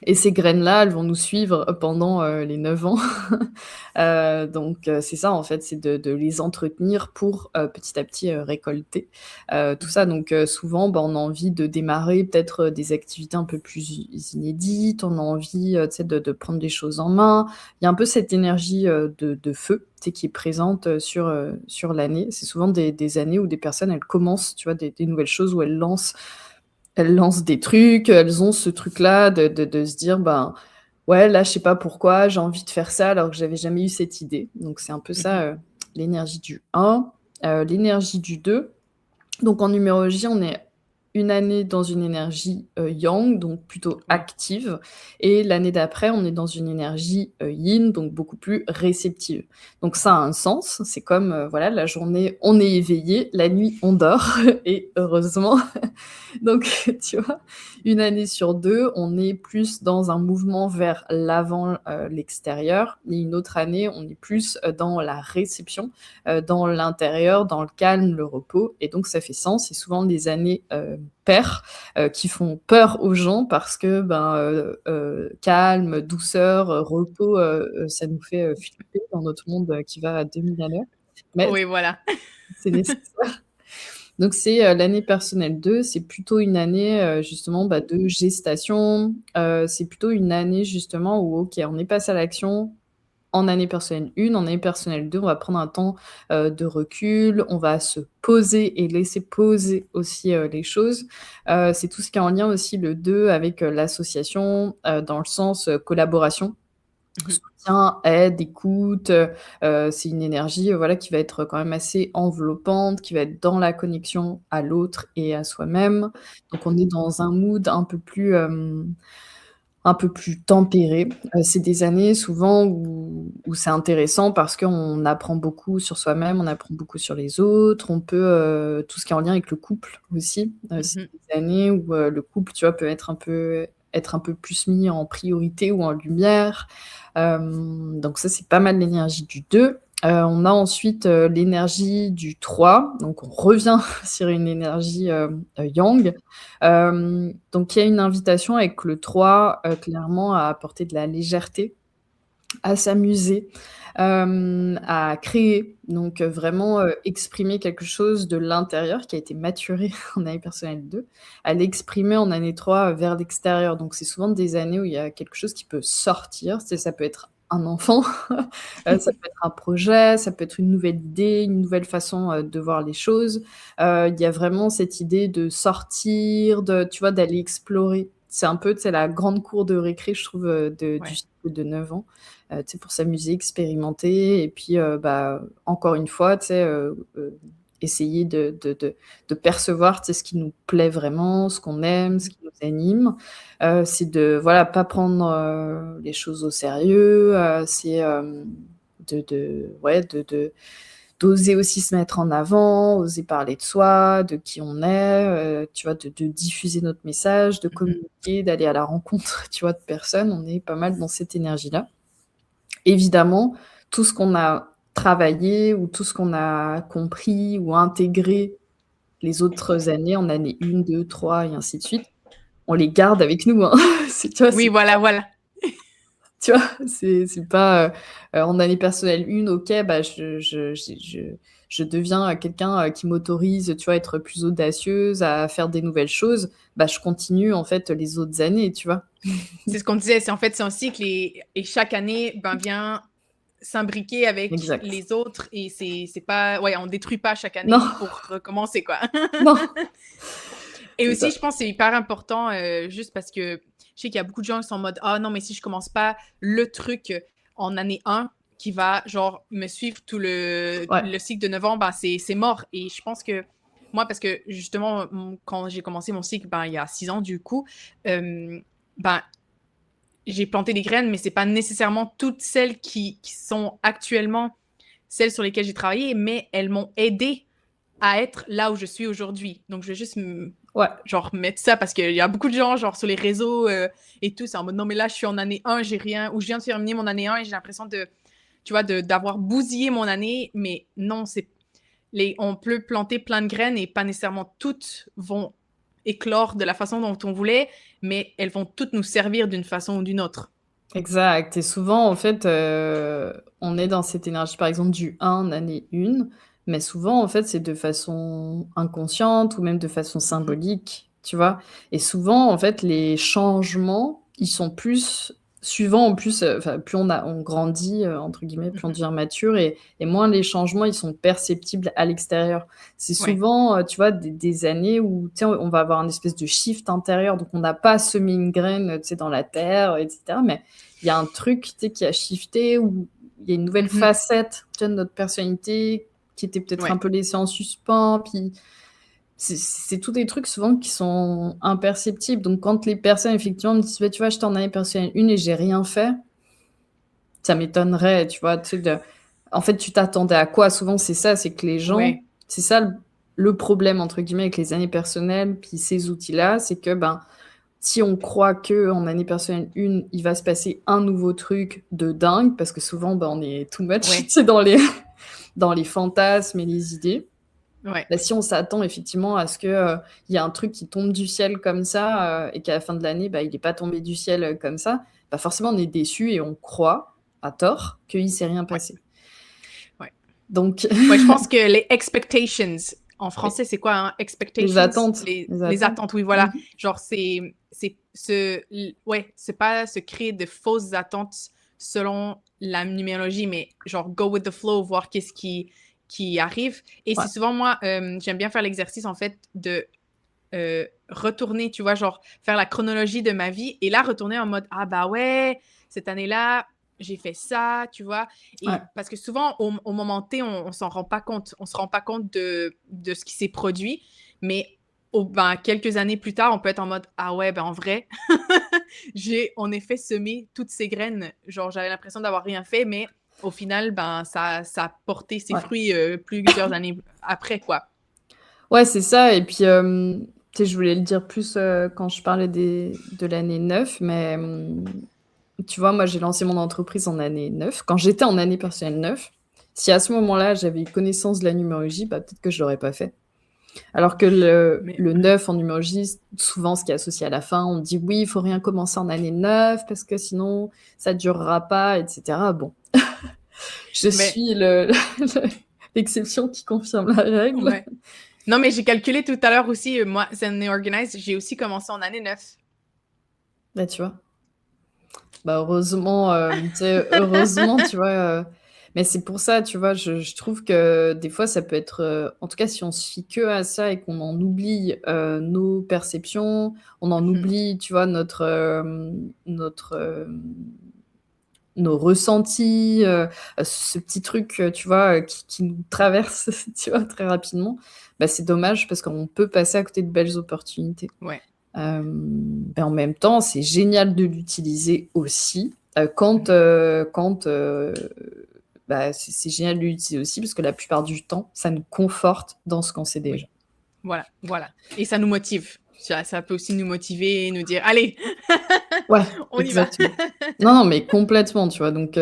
et ces graines-là, elles vont nous suivre pendant, les 9 ans. Donc c'est ça en fait, c'est de les entretenir pour, petit à petit, récolter, tout ça. Mhm. Donc souvent, bah, on a envie de démarrer peut-être, des activités un peu plus inédites, on a envie, tu sais, de prendre des choses en main. Il y a un peu cette énergie, de feu, tu sais, qui est présente, sur l'année. C'est souvent des années où des personnes, elles commencent, tu vois, des nouvelles choses, où elles lancent des trucs, elles ont ce truc-là de se dire: «Ben, ouais, là, je sais pas pourquoi, j'ai envie de faire ça alors que j'avais jamais eu cette idée». Donc c'est un peu ça, Mhm. l'énergie du 1. L'énergie du 2. Donc en numérologie, on est une année dans une énergie, yang, donc plutôt Oui. active et l'année d'après, on est dans une énergie, yin, donc beaucoup plus réceptive. Donc ça a un sens, c'est comme, voilà, la journée, on est éveillé, la nuit, on dort et heureusement. Donc tu vois? Une année sur 2, on est plus dans un mouvement vers l'avant, l'extérieur et une autre année, on est plus, dans la réception, dans l'intérieur, dans le calme, le repos et donc ça fait sens. C'est souvent des années, paires, qui font peur aux gens parce que, ben, calme, douceur, repos, ça nous fait, flipper dans notre monde, qui va à 2000 à l'heure. Mais Oui, voilà. c'est nécessaire. Donc c'est, l'année personnelle 2, c'est plutôt une année, justement, bah, de gestation, c'est plutôt une année justement où OK, on est passé à l'action en année personnelle 1, en année personnelle 2, on va prendre un temps, de recul, on va se poser et laisser poser aussi, les choses. C'est tout ce qui est en lien aussi le 2 avec, l'association, dans le sens, collaboration. Mmh. Soutien, aide, écoute, c'est une énergie, voilà, qui va être quand même assez enveloppante, qui va être dans la connexion à l'autre et à soi-même. Donc on est dans un mood un peu plus tempéré. C'est des années souvent où c'est intéressant parce qu'on apprend beaucoup sur soi-même, on apprend beaucoup sur les autres, on peut, tout ce qui est en lien avec le couple aussi, c'est Mmh. des années où, le couple, tu vois, peut être un peu plus mis en priorité ou en lumière. Donc ça, c'est pas mal l'énergie du 2. On a ensuite, l'énergie du 3, donc on revient sur une énergie, yang. Donc il y a une invitation avec le 3, clairement à apporter de la légèreté, à s'amuser, à créer. Donc vraiment, exprimer quelque chose de l'intérieur qui a été maturé en année personnelle 2, à l'exprimer en année 3 vers l'extérieur. Donc c'est souvent des années où il y a quelque chose qui peut sortir. Tu sais, ça peut être un enfant, ça peut être un projet, ça peut être une nouvelle idée, une nouvelle façon, de voir les choses. Il y a vraiment cette idée de sortir, de tu vois, d'aller explorer. C'est un peu, tu sais, la grande cour de récré, je trouve, de du Ouais. cycle de 9 ans, tu sais, pour s'amuser, expérimenter et puis, bah, encore une fois, tu sais, essayer de percevoir, tu sais, ce qui nous plaît vraiment, ce qu'on aime, ce Mmh. qui nous anime. C'est de, voilà, pas prendre, les choses au sérieux, c'est, ouais, d'oser aussi se mettre en avant, oser parler de soi, de qui on est, tu vois? De diffuser notre message, de Mmh. communiquer, d'aller à la rencontre, tu vois, de personnes. On est pas mal dans cette énergie-là. Évidemment, tout ce qu'on a travaillé ou tout ce qu'on a compris ou intégré les autres années, en année 1, 2, 3 et ainsi de suite, on les garde avec nous, hein. C'est tu vois? Oui, C'est voilà, voilà. tu vois? C'est pas, en année personnelle 1, OK, bah, je deviens, quelqu'un, qui m'autorise, tu vois, à être plus audacieuse, à faire des nouvelles choses. Bah, je continue, en fait, les autres années, tu vois? C'est ce qu'on disait, c'est en fait, c'est un cycle et chaque année, ben, vient s'imbriquer avec Exact. les autres et c'est pas ouais, on détruit pas chaque Non, année pour recommencer, quoi. non, Et c'est aussi, ça. je pense que c'est hyper important, juste parce que je sais qu'il y a beaucoup de gens qui sont en mode: «Ah non, mais si je commence pas le truc en année 1 qui va, genre, me suivre tout Ouais. le cycle de 9 ans, ben, c'est mort». Et je pense que moi, parce que justement, quand j'ai commencé mon cycle, ben, il y a 6 ans du coup, ben, j'ai planté des graines, mais c'est pas nécessairement toutes celles qui sont actuellement celles sur lesquelles j'ai travaillé, mais elles m'ont aidé à être là où je suis aujourd'hui. Donc, je vais juste Ouais. genre mettre ça parce qu'il y a beaucoup de gens, genre sur les réseaux et tout, c'est en mode non, mais là, je suis en année 1, j'ai rien, ou je viens de terminer mon année 1 et j'ai l'impression de, tu vois, d'avoir bousillé mon année. Mais non, on peut planter plein de graines et pas nécessairement toutes vont éclore de la façon dont on voulait, mais elles vont toutes nous servir d'une façon ou d'une autre. Exact et souvent, en fait, on est dans cette énergie, par exemple, du 1 année 1, mais souvent, en fait, c'est de façon inconsciente ou même de façon Mhm, symbolique, tu vois? Et souvent, en fait, les changements, ils sont plus suivant en plus, enfin, plus on «grandit», entre guillemets, plus on mhm. devient mature et moins les changements, ils sont perceptibles à l'extérieur. C'est Ouais, souvent, tu vois, des années où, tu sais, on va avoir une espèce de shift intérieur, donc on n'a pas semé une graine, tu sais, dans la terre et cetera, mais il y a un truc, tu sais, qui a shifté ou il y a une nouvelle mhm. facette, tu vois, de notre personnalité qui était peut-être un Ouais. peu laissée en suspens, puis c'est tous des trucs souvent qui sont imperceptibles. Donc, quand les personnes, effectivement, me disent, bah, tu vois, j'étais en année personnelle 1 et j'ai rien fait, ça m'étonnerait, tu vois, tu sais, en fait, tu t'attendais à quoi? Souvent, c'est ça, c'est que les gens, Ouais, c'est ça le problème, entre guillemets, avec les années personnelles, puis ces outils-là, c'est que, ben, si on croit que en année personnelle 1, il va se passer un nouveau truc de dingue, parce que souvent, ben, on est too much, tu ouais, sais, dans les fantasmes et les idées. ouais, Bah, si on s'attend effectivement à ce que, il y a un truc qui tombe du ciel comme ça, et qu'à la fin de l'année, bah, il est pas tombé du ciel, comme ça, bah, forcément on est déçu et on croit, à tort, qu'il s'est rien ouais, passé. ouais. Donc Ouais, je pense que les expectations, en oui, français, c'est quoi, hein? les Expectations? attentes, les Les attentes. attentes, oui, Mmh voilà. Genre, ouais, c'est pas se créer de fausses attentes selon la numérologie, mais genre, go with the flow, voir qu'est-ce qui arrive. Et Ouais, c'est souvent, moi, j'aime bien faire l'exercice, en fait, de retourner, tu vois, genre faire la chronologie de ma vie et là retourner en mode ah bah ouais, cette année-là, j'ai fait ça, tu vois. ouais, Et parce que souvent, au moment T, on s'en rend pas compte. On se rend pas compte de ce qui s'est produit. Mais ben, quelques années plus tard, on peut être en mode ah ouais, ben en vrai, j'ai en effet semé toutes ces graines. Genre, j'avais l'impression d'avoir rien fait, mais au final, ben, ça a porté ses ouais. fruits plusieurs années après, quoi. Ouais, c'est ça et puis, tu sais, je voulais le dire plus, quand je parlais de l'année 9, mais, tu vois, moi, j'ai lancé mon entreprise en année 9. Quand j'étais en année personnelle 9, si à ce moment-là, j'avais eu connaissance de la numérologie, bah, peut-être que je l'aurais pas fait. Alors que Mais le 9 en numérologie, souvent, ce qui est associé à la fin, on dit: «Oui, il faut rien commencer en année 9 parce que sinon ça durera pas» et cetera. Bon, je mais suis l'exception qui confirme la règle. ouais. Non, mais j'ai calculé tout à l'heure aussi, moi, Zen et Organize, j'ai aussi commencé en année 9. Bah, tu vois? Bah, heureusement, tu sais, heureusement, tu vois, mais c'est pour ça, tu vois, je trouve que des fois ça peut être, en tout cas si on se fie que à ça et qu'on en oublie, nos perceptions, on en Mhm. oublie, tu vois, nos ressentis, ce petit truc, tu vois, qui nous traverse, tu vois, très rapidement, bah, c'est dommage parce qu'on peut passer à côté de belles opportunités. Ouais. Mais en même temps, c'est génial de l'utiliser aussi, quand, Mhm. bah, c'est génial de l'utiliser aussi parce que la plupart du temps, ça nous conforte dans ce qu'on sait déjà. Oui. Voilà, voilà. Et ça nous motive. Ça peut aussi nous motiver, nous dire, allez, Ouais, on y va. exactement. Non, non, mais complètement, tu vois? Donc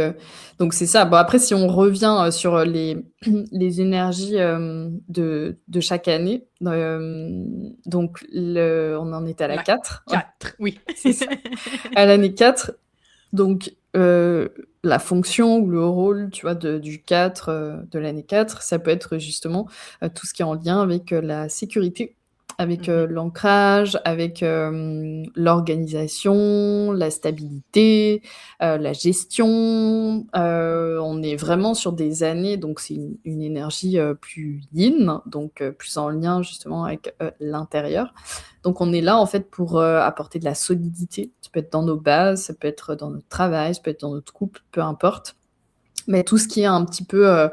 c'est ça. Bon après si on revient, sur, les énergies, de chaque année, donc on en est à la La 4. Ouais, 4, oui. c'est ça. À l'année 4, donc la fonction ou le rôle, tu vois, du 4, de l'année 4, ça peut être justement, tout ce qui est en lien avec, la sécurité, avec, Mhm. l'ancrage, avec, l'organisation, la stabilité, la gestion. On est vraiment sur des années donc c'est une énergie, plus yin, donc plus en lien justement avec, l'intérieur. Donc on est là en fait pour, apporter de la solidité. Ça peut être dans nos bases, ça peut être dans notre travail, ça peut être dans notre couple, peu importe. Mais tout ce qui est un petit peu,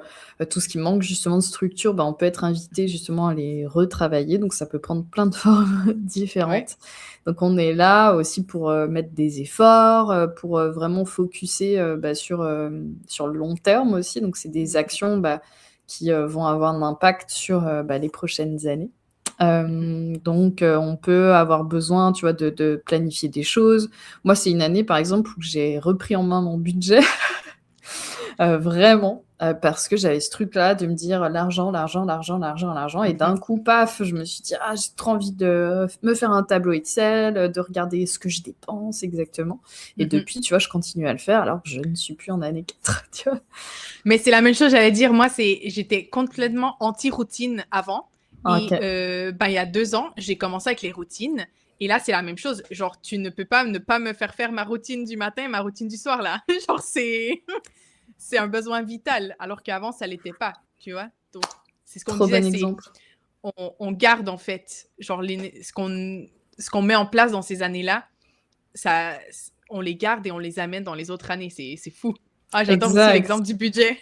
tout ce qui manque justement de structure, bah, on peut être invité justement à les retravailler, donc ça peut prendre plein de formes Ouais. différentes. Donc on est là aussi pour, mettre des efforts, pour, vraiment focuser, bah, sur le long terme aussi. Donc c'est des Mhm. actions, bah, qui, vont avoir un impact sur, bah, les prochaines années. Mhm. Donc on peut avoir besoin, tu vois, de planifier des choses. Moi, c'est une année par exemple où j'ai repris en main mon budget. Vraiment, parce que j'avais ce truc-là de me dire: «L'argent, l'argent, l'argent, l'argent, l'argent» et Mhm. d'un coup, paf, je me suis dit: «Ah, j'ai trop envie de me faire un tableau Excel, de regarder ce que je dépense exactement» et Mhm. depuis, tu vois, je continue à le faire alors que je ne suis plus en année 4, tu vois? Mais c'est la même chose, j'allais dire, moi, j'étais complètement anti-routine avant. Et OK, ben, il y a 2 ans, j'ai commencé avec les routines. Et là, c'est la même chose. Genre, tu ne peux pas ne pas me faire faire ma routine du matin, ma routine du soir, là. Genre, c'est un besoin vital, alors qu'avant, ça l'était pas, tu vois? Donc, c'est ce qu'on trop disait, bon c'est exemple. on garde, en fait, genre, ce qu'on met en place dans ces années-là, ça, on les garde et on les amène dans les autres années. C'est fou. Ah, j'adore aussi Exact. l'exemple du budget.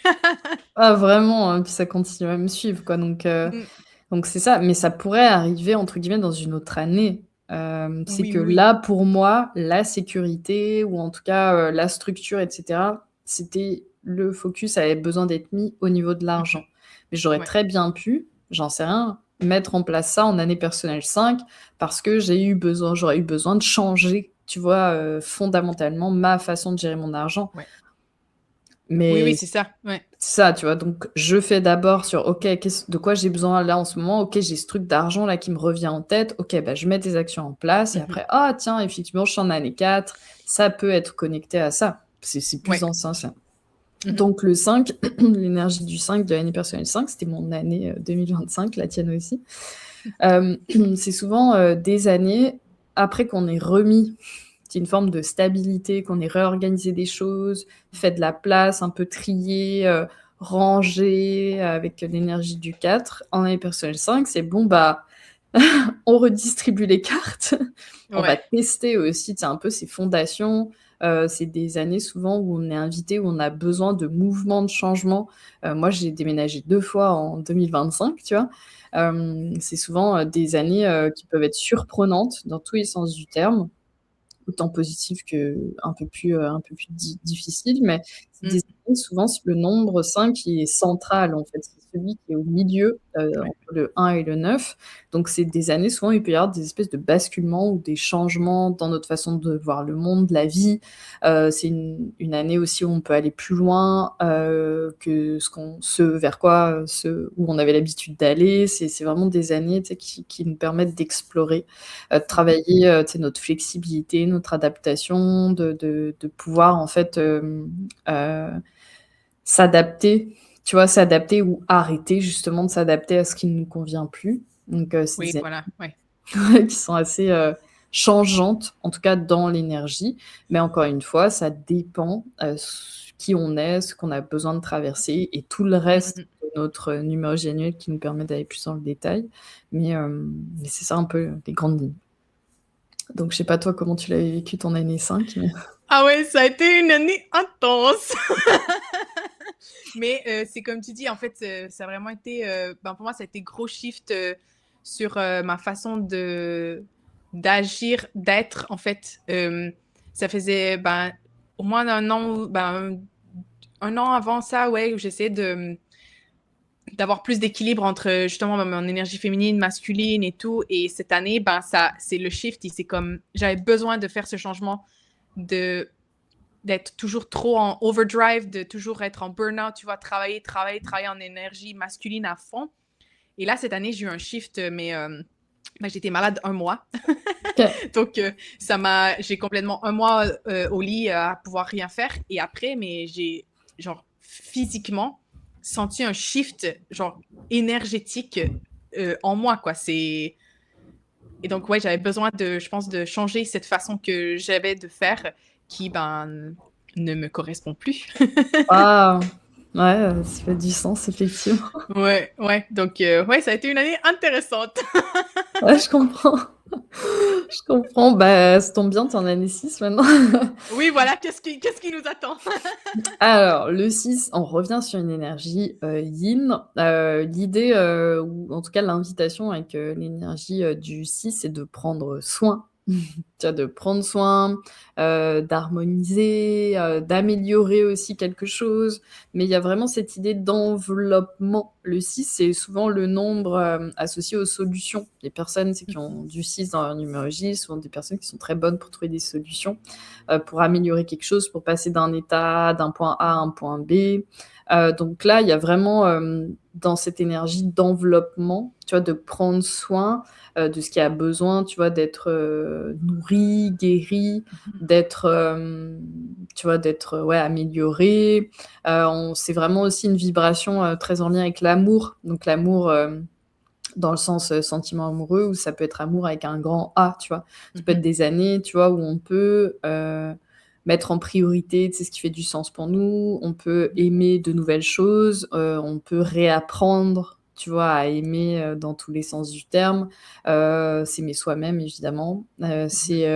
Ah vraiment, puis ça continue à me suivre quoi donc Mm. Donc c'est ça, mais ça pourrait arriver entre guillemets «dans une autre année». C'est Oui, que oui, oui. là, pour moi, la sécurité ou en tout cas, la structure et cetera, c'était le focus avait besoin d'être mis au niveau de Mmh. l'argent. Mais j'aurais Ouais. très bien pu, j'en sais rien, mettre en place ça en année personnelle 5 parce que j'aurais eu besoin de changer, tu vois, fondamentalement ma façon de gérer mon argent. Ouais. Oui, oui, Mais c'est ça. Ouais. ça, tu vois? Donc je fais d'abord sur: «OK, qu'est-ce de quoi j'ai besoin là en ce moment? OK, j'ai ce truc d'argent là qui me revient en tête. OK, bah, je mets des actions en place» et Mmh. après: «Ah tiens, effectivement, je suis en année 4, ça peut être connecté à ça». C'est plus Ouais. dans ce sens-là. Mmh. Donc le 5, l'énergie du 5 de l'année personnelle 5, c'était mon année, 2025, la tienne aussi. Hem, c'est souvent, des années après qu'on ait remis c'est une forme de stabilité, qu'on ait réorganisé des choses, fait de la place, un peu trié, rangé avec l'énergie du 4. En année personnelle 5, c'est bon, bah, on redistribue les cartes, on va Ouais. tester aussi, tu sais, un peu ces fondations. C'est des années souvent où on est invité, où on a besoin de mouvements, de changements. Moi, j'ai déménagé 2 fois en 2025, tu vois? C'est souvent, des années, qui peuvent être surprenantes dans tous les sens du terme. Autant positif un peu plus difficile, mais c'est des Mmh. années souvent le nombre 5 qui est central, en fait. C'est celui qui est au milieu, Ouais. entre le 1 et le 9. Donc c'est des années souvent, il peut y avoir des espèces de basculements ou des changements dans notre façon de voir le monde, la vie. C'est une année aussi où on peut aller plus loin, que ce vers quoi, ce où on avait l'habitude d'aller. C'est vraiment des années, tu sais, qui nous permettent d'explorer, de Mmh. travailler, tu sais, notre flexibilité, notre adaptation, de pouvoir en fait, s'adapter, tu vois? S'adapter ou arrêter justement de s'adapter à ce qui ne nous convient plus. Donc c'est Oui, des voilà. Ouais. années qui sont assez, changeantes, en tout cas dans l'énergie. Mais encore une fois, ça dépend, qui on est, ce qu'on a besoin de traverser et tout le reste Mmh. de notre numérologie annuelle qui nous permet d'aller plus dans le détail. Mais c'est ça un peu les grandes lignes. Donc je sais pas toi comment tu l'avais vécu ton année 5, mais Ah ouais, ça a été une année intense. Mais c'est comme tu dis, en fait, ça a vraiment été, ben, pour moi, ça a été gros shift, sur, ma façon d'agir, d'être, en fait. Ça faisait, ben, au moins un an, ben, 1 an avant ça, ouais, où j'essayais d'avoir plus d'équilibre entre, justement, mon énergie féminine, masculine et tout. Et cette année, ben, ça c'est le shift, c'est comme j'avais besoin de faire ce changement de d'être toujours trop en overdrive, de toujours être en burn-out, tu vois, travailler, travailler, travailler en énergie masculine à fond. Et là, cette année, j'ai eu un shift, mais ben, j'étais malade 1 mois. OK. Donc, j'ai complètement 1 mois au lit à pouvoir rien faire. Et après, mais j'ai, genre, physiquement senti un shift, genre, énergétique en moi, quoi. Et donc, ouais, j'avais besoin de, je pense, de changer cette façon que j'avais de faire qui, ben, ne me correspond plus. Waouh! Ouais, ça fait du sens effectivement. Ouais, ouais. Donc, ouais, ça a été une année intéressante. Ouais, je comprends. Je comprends. Bah, ça tombe bien, tu es en année 6 maintenant. Oui, voilà, qu'est-ce qui nous attend? Alors, le 6, on revient sur une énergie, yin. L'idée, ou en tout cas l'invitation avec, l'énergie, du 6, c'est de prendre soin. Tu vois, de prendre soin, d'harmoniser, d'améliorer aussi quelque chose. Mais il y a vraiment cette idée d'enveloppement. Le 6, c'est souvent le nombre, associé aux solutions. Les personnes, tu sais, qui ont du 6 dans leur numérologie, souvent des personnes qui sont très bonnes pour trouver des solutions, pour améliorer quelque chose, pour passer d'un point A à un point B. Donc là, il y a vraiment, dans cette énergie d'enveloppement, tu vois, de prendre soin, de ce qui a besoin, tu vois, d'être, nourri, guéri, d'être, tu vois, d'être, ouais, amélioré. On C'est vraiment aussi une vibration, très en lien avec l'amour. Donc l'amour, dans le sens, sentiment amoureux ou ça peut être amour avec un grand A, tu vois? Ça peut être Mhm, des années, tu vois, où on peut, mettre en priorité, tu sais, ce qui fait du sens pour nous. On peut aimer de nouvelles choses, on peut réapprendre, tu vois, à aimer, dans tous les sens du terme. S'aimer soi-même évidemment. mhm, C'est,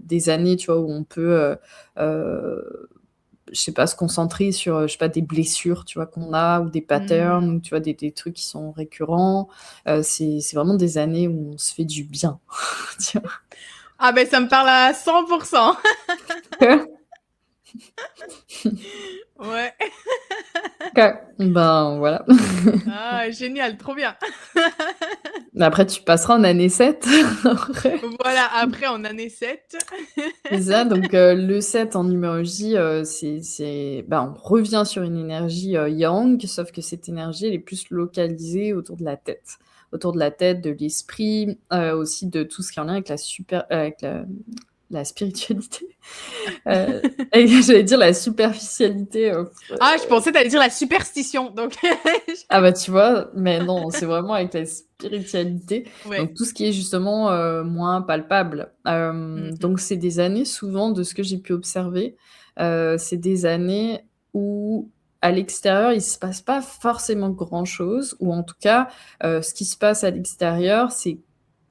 des années, tu vois, où on peut, heu je sais pas, se concentrer sur, je sais pas, des blessures, tu vois, qu'on a ou des patterns Mmh. ou tu vois, des trucs qui sont récurrents. C'est vraiment des années où on se fait du bien, tu Ah ben ça me parle à 100%. vois? Ouais. OK. Ben, voilà. Ah génial, trop bien. Mais après tu passeras en année 7 après. Voilà, après en année 7. C'est ça, donc le 7 en numérologie, bah, on revient sur une énergie, yang, sauf que cette énergie, elle est plus localisée autour de la tête. Autour de la tête, de l'esprit, aussi de tout ce qui est en lien avec avec la spiritualité. Et j'allais dire la superficialité, Ah, je pensais que tu dire la superstition, donc ah bah, tu vois? Mais non, c'est vraiment avec la spiritualité, ouais. donc tout ce qui est justement, moins palpable. Mmh mh. Donc c'est des années souvent de ce que j'ai pu observer, c'est des années où à l'extérieur, il se passe pas forcément grand-chose ou en tout cas, ce qui se passe à l'extérieur, c'est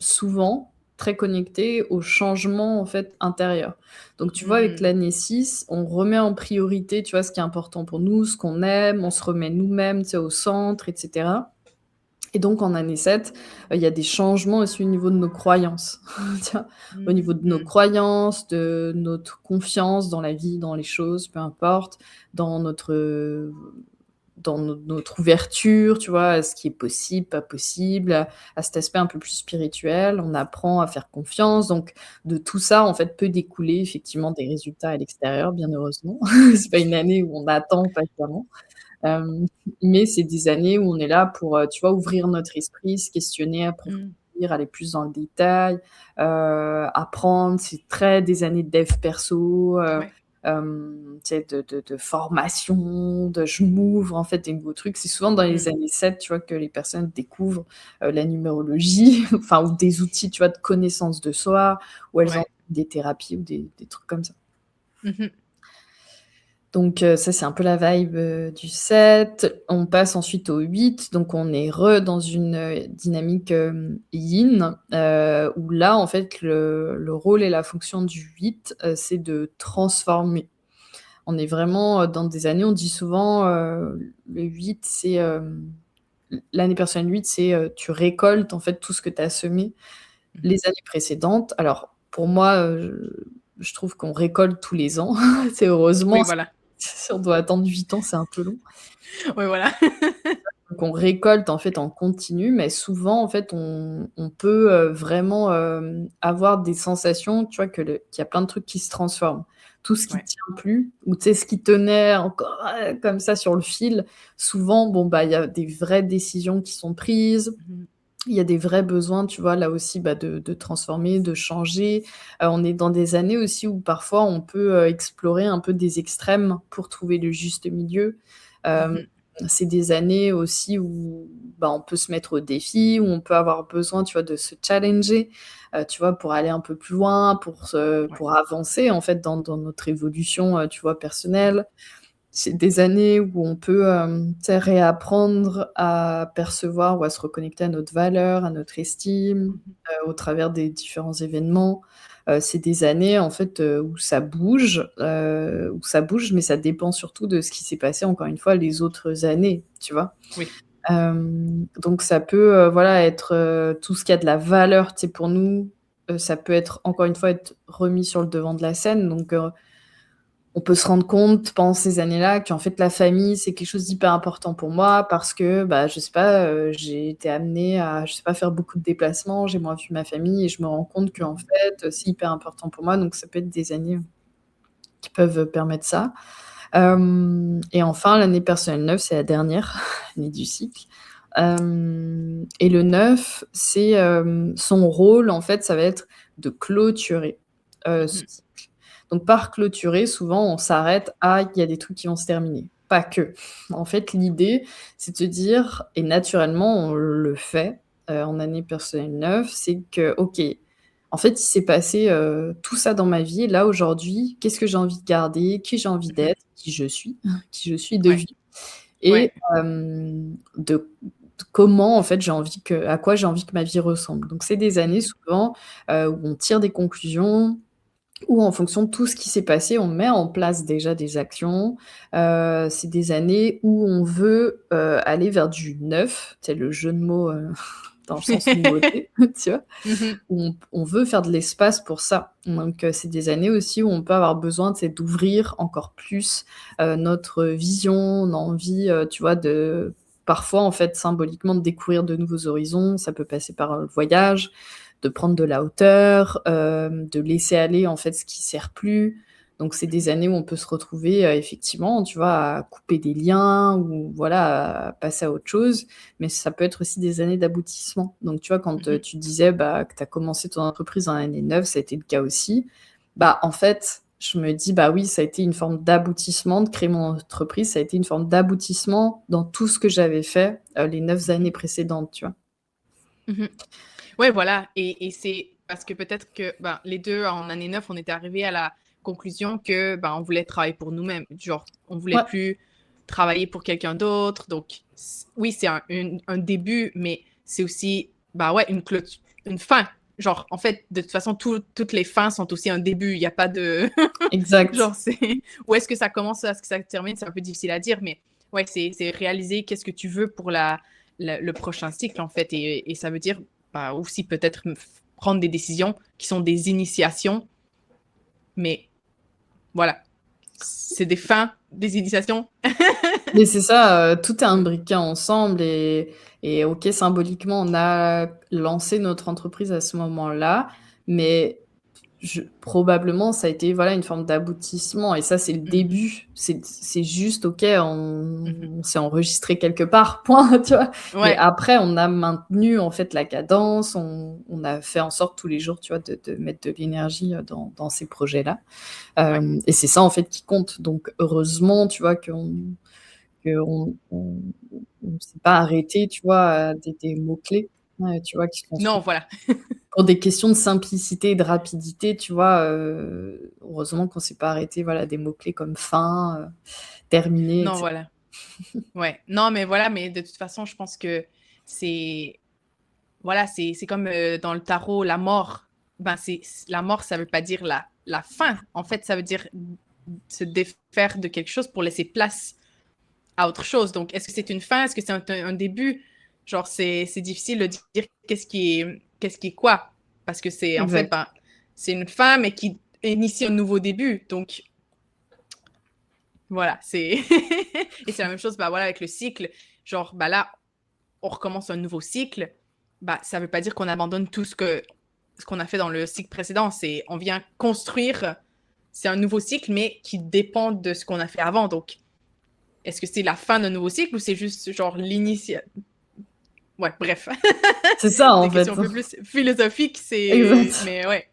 souvent très connecté au changement, en fait, intérieur. Donc tu vois, avec Mmh. l'année 6, on remet en priorité, tu vois, ce qui est important pour nous, ce qu'on aime, on se remet nous-mêmes, tu sais, au centre et cetera et donc en année 7, il y a des changements aussi au niveau de nos croyances, tu vois? Au niveau de nos Mmh. croyances, de notre confiance dans la vie, dans les choses, peu importe, dans notre ouverture, tu vois, à ce qui est possible, pas possible, à cet aspect un peu plus spirituel. On apprend à faire confiance, donc de tout ça, en fait, peut découler effectivement des résultats à l'extérieur, bien heureusement. C'est pas une année où on attend patiemment, hem, mais c'est des années où on est là pour, tu vois, ouvrir notre esprit, se questionner, Mmh. approfondir, aller plus dans le détail, apprendre. C'est très des années de dev perso, Ouais. tu sais, de formation, de je m'ouvre en fait des nouveaux trucs. C'est souvent dans les Mmh. années 7, tu vois, que les personnes découvrent, la numérologie, enfin ou des outils, tu vois, de connaissance de soi, où elles ont Ouais. des thérapies ou des trucs comme ça. Mmh mh. Donc ça, c'est un peu la vibe, du 7. On passe ensuite au 8, donc on est dans une, dynamique, yin, où là, en fait, le rôle et la fonction du 8, c'est de transformer. On est vraiment, dans des années, on dit souvent, le 8, c'est, l'année personnelle 8, c'est, tu récoltes, en fait, tout ce que tu as semé Mmh. les années précédentes. Alors pour moi, je trouve qu'on récolte tous les ans. C'est Oui, heureusement, voilà. si on doit attendre 8 ans, c'est un peu long. Oui, voilà. Donc on récolte en fait en continu, mais souvent en fait on peut, vraiment, avoir des sensations, tu vois, qu'il y a plein de trucs qui se transforment. Tout ce qui Ouais. tient plus ou tu sais, ce qui tenait encore, comme ça sur le fil, souvent, bon, bah, il y a des vraies décisions qui sont prises. Mmh. Il y a des vrais besoins, tu vois, là aussi, bah, de transformer, de changer. On est dans des années aussi où parfois on peut, explorer un peu des extrêmes pour trouver le juste milieu. Hem, Mmh. c'est des années aussi où, bah, on peut se mettre au défi, où on peut avoir besoin, tu vois, de se challenger, tu vois, pour aller un peu plus loin, Ouais. pour avancer en fait dans notre évolution, tu vois, personnelle. C'est des années où on peut, tu sais, réapprendre à percevoir ou à se reconnecter à notre valeur, à notre estime, Mmh. au travers des différents événements. C'est des années, en fait, où ça bouge, mais ça dépend surtout de ce qui s'est passé, encore une fois, les autres années, tu vois? Oui. Donc ça peut, voilà, être, tout ce qui a de la valeur, tu sais, pour nous, ça peut être, encore une fois, être remis sur le devant de la scène, donc on peut se rendre compte pendant ces années-là qu'en fait la famille, c'est quelque chose d'hyper important pour moi parce que, bah, je sais pas, j'ai été amenée à, je sais pas, faire beaucoup de déplacements, j'ai moins vu ma famille et je me rends compte qu'en Mmh. fait, c'est hyper important pour moi, donc ça peut être des années qui peuvent permettre ça. Et enfin l'année personnelle 9, c'est la dernière année du cycle. Et le 9, c'est, son rôle en fait, ça va être de clôturer, ce Mmh. cycle. Donc par clôturer, souvent on s'arrête à il y a des trucs qui vont se terminer. Pas que. En fait, l'idée, c'est de se dire et naturellement on le fait, en année personnelle 9, c'est que: «OK, en fait, il s'est passé, tout ça dans ma vie. Là, aujourd'hui, qu'est-ce que j'ai envie de garder? Qui j'ai envie Mmh. d'être? Qui je suis? Qui je suis de Ouais. vie?» Et Ouais. de comment, en fait, à quoi j'ai envie que ma vie ressemble. Donc c'est des années Mmh. souvent, où on tire des conclusions, où en fonction de tout ce qui s'est passé, on met en place déjà des actions. C'est des années où on veut, aller vers du neuf, c'est le jeu de mots, dans le sens nouveauté, tu vois? Mhm. Où on veut faire de l'espace pour ça. Donc, c'est des années aussi où on peut avoir besoin, tu sais, d'ouvrir encore plus, notre vision. On a envie, tu vois, de parfois, en fait, symboliquement, de découvrir de nouveaux horizons. Ça peut passer par, le voyage, de prendre de la hauteur, de laisser aller, en fait, ce qui sert plus. Donc c'est des années où on peut se retrouver, effectivement, tu vois, à couper des liens ou voilà, à passer à autre chose. Mais ça peut être aussi des années d'aboutissement. Donc tu vois, quand, Mhm. tu disais, bah, que tu as commencé ton entreprise dans l'année 9, ça a été le cas aussi. Bah, en fait, je me dis: «Bah oui, ça a été une forme d'aboutissement de créer mon entreprise, ça a été une forme d'aboutissement dans tout ce que j'avais fait, les 9 Mhm. années précédentes», tu vois? Mhm. Ouais, voilà. Et c'est parce que peut-être que ben, les deux, en année 9, on était arrivés à la conclusion que ben, on voulait travailler pour nous-mêmes. Genre, on voulait Ouais, plus travailler pour quelqu'un d'autre. Donc, oui, c'est un début, mais c'est aussi bah ouais, une fin. Genre, en fait, de toute façon, toutes les fins sont aussi un début. Il n'y a pas de... exact. Genre, c'est... Où est-ce que ça commence, où est-ce que ça termine? C'est un peu difficile à dire, mais ouais, c'est réaliser qu'est-ce que tu veux pour le prochain cycle, en fait. Et ça veut dire bah, aussi peut-être prendre des décisions qui sont des initiations, mais voilà, c'est des fins, des initiations. Mais c'est ça, tout est imbriqué ensemble et OK, symboliquement, on a lancé notre entreprise à ce moment-là, mais probablement, ça a été, voilà, une forme d'aboutissement et ça, c'est le Mhm, début. C'est juste OK, mhm. on s'est enregistré quelque part, point, tu vois? Mais Ouais, après, on a maintenu, en fait, la cadence, on a fait en sorte tous les jours, tu vois, de mettre de l'énergie, dans ces projets-là. ouais. Et c'est ça, en fait, qui compte. Donc heureusement, tu vois, qu'on s'est pas arrêté, tu vois, à des mots-clés, ouais, tu vois, qui sont Non, voilà. pour des questions de simplicité et de rapidité, tu vois, heureusement qu'on s'est pas arrêté, voilà, des mots-clés comme fin, terminé, et Non, cetera. voilà. Ouais. Non, mais voilà, mais de toute façon, je pense que c'est voilà, c'est comme dans le tarot, la mort. Ben, la mort, ça veut pas dire la fin. En fait, ça veut dire se défaire de quelque chose pour laisser place à autre chose. Donc, est-ce que c'est une fin? Est-ce que c'est un début? Genre, c'est difficile de dire qu'est-ce qui est quoi. Parce que c'est, en fait, Exact. ben, c'est une fin, mais qui initie un nouveau début. Donc, voilà, c'est... Et c'est la même chose, bah voilà, avec le cycle. Genre, bah là, on recommence un nouveau cycle. Bah, ça veut pas dire qu'on abandonne tout ce qu'on a fait dans le cycle précédent. C'est, on vient construire, c'est un nouveau cycle, mais qui dépend de ce qu'on a fait avant. Donc, est-ce que c'est la fin d'un nouveau cycle ou c'est juste genre l'initiation? Ouais, bref. C'est ça, Des en questions fait. un peu plus philosophiques, c'est... Exact. Mais ouais.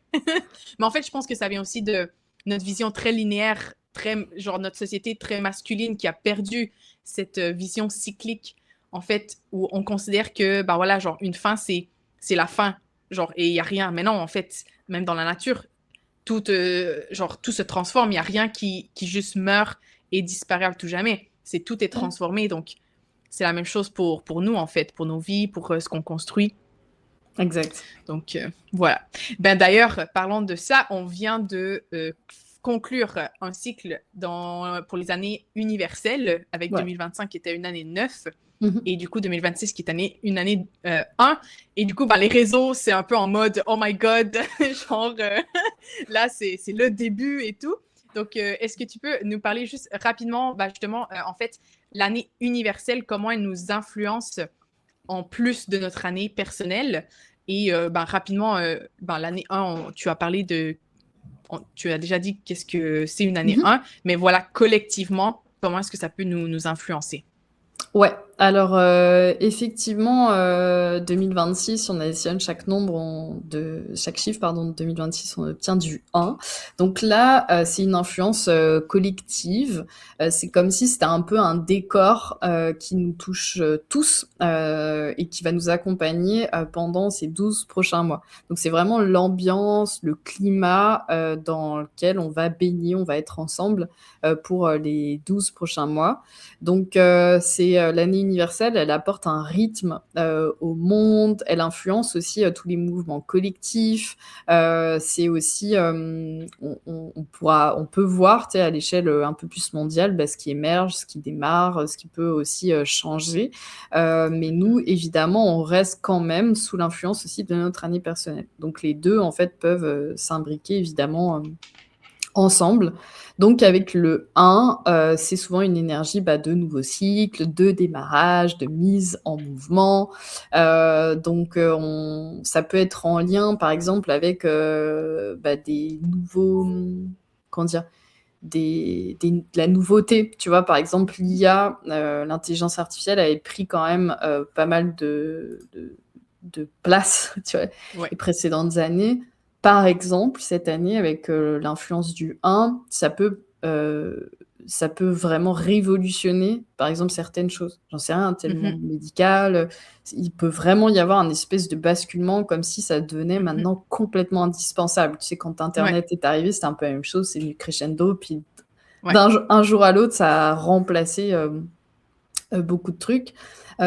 Mais en fait, je pense que ça vient aussi de notre vision très linéaire, très, genre notre société très masculine qui a perdu cette vision cyclique, en fait, où on considère que, ben voilà, genre une fin, c'est la fin. Genre, et il n'y a rien. Mais non, en fait, même dans la nature, genre, tout se transforme. Il n'y a rien qui juste meurt et disparaît à tout jamais. Tout est transformé. Donc, c'est la même chose pour nous, en fait, pour nos vies, pour ce qu'on construit. Exact. Donc, voilà. Ben, d'ailleurs, parlant de ça, on vient de conclure un cycle pour les années universelles avec Ouais. 2025 qui était une année 9 Mmh. et du coup 2026 qui est une année 1. Et du coup, ben, les réseaux, c'est un peu en mode oh my god, genre là, c'est le début et tout. Donc, est-ce que tu peux nous parler juste rapidement, ben, justement, en fait, l'année universelle, comment elle nous influence en plus de notre année personnelle? Et ben, rapidement, ben, l'année 1, tu as parlé tu as déjà dit qu'est-ce que c'est une année Mmh. 1, mais voilà, collectivement, comment est-ce que ça peut nous influencer? Ouais, alors, effectivement, 2026, on additionne chaque chiffre, pardon, de 2026, on obtient du 1. Donc là, c'est une influence, collective. C'est comme si c'était un peu un décor, qui nous touche, tous, et qui va nous accompagner, pendant ces 12 prochains mois. Donc c'est vraiment l'ambiance, le climat, dans lequel on va baigner, on va être ensemble, pour, les 12 prochains mois. Donc, c'est, l'année universelle, elle apporte un rythme au monde, elle influence aussi tous les mouvements collectifs. C'est aussi, on peut voir, tu sais, à l'échelle un peu plus mondiale, ce qui émerge, ce qui démarre, ce qui peut aussi changer. Mais nous, évidemment, on reste quand même sous l'influence aussi de notre année personnelle. Donc les deux, en fait, peuvent s'imbriquer évidemment ensemble. Donc avec le 1, c'est souvent une énergie de nouveau cycle, de démarrage, de mise en mouvement. Donc ça peut être en lien, par exemple, avec des nouveaux, comment dire, de la nouveauté. Tu vois, par exemple, l'IA, l'intelligence artificielle, avait pris quand même pas mal de place, tu vois, Ouais. les précédentes années. Par exemple, cette année, avec l'influence du 1, ça peut vraiment révolutionner, par exemple, certaines choses. J'en sais rien, tellement médical. Il peut vraiment y avoir un espèce de basculement, comme si ça devenait maintenant complètement indispensable. Tu sais, quand Ouais. Internet est arrivé, c'était un peu la même chose, c'est du crescendo, puis Ouais. d'un jour à l'autre, ça a remplacé beaucoup de trucs.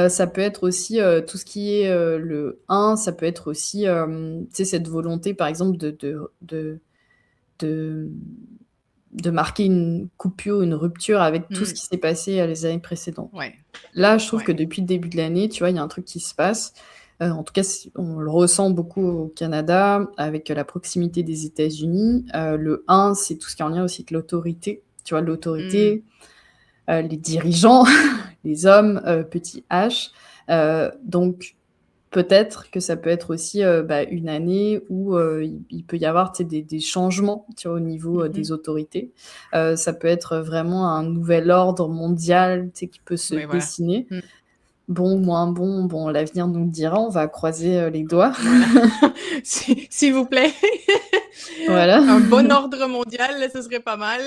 Ça peut être aussi tout ce qui est le 1, ça peut être aussi tu sais, cette volonté, par exemple, de marquer une coupure, une rupture avec tout ce qui s'est passé les années précédentes. Ouais. Là, je trouve Ouais. que depuis le début de l'année, tu vois, il y a un truc qui se passe. En tout cas, on le ressent beaucoup au Canada, avec la proximité des États-Unis. Le 1, c'est tout ce qui est en lien aussi avec l'autorité. Tu vois, l'autorité, les dirigeants, les hommes, petit h. Donc, peut-être que ça peut être aussi une année où il peut y avoir des changements, tu vois, au niveau des autorités. Ça peut être vraiment un nouvel ordre mondial, tu sais, qui peut se Ouais, voilà. dessiner. Bon, moins bon, bon, l'avenir nous le dira, on va croiser les doigts. Voilà. S'il vous plaît. Voilà. Un bon ordre mondial, ce serait pas mal.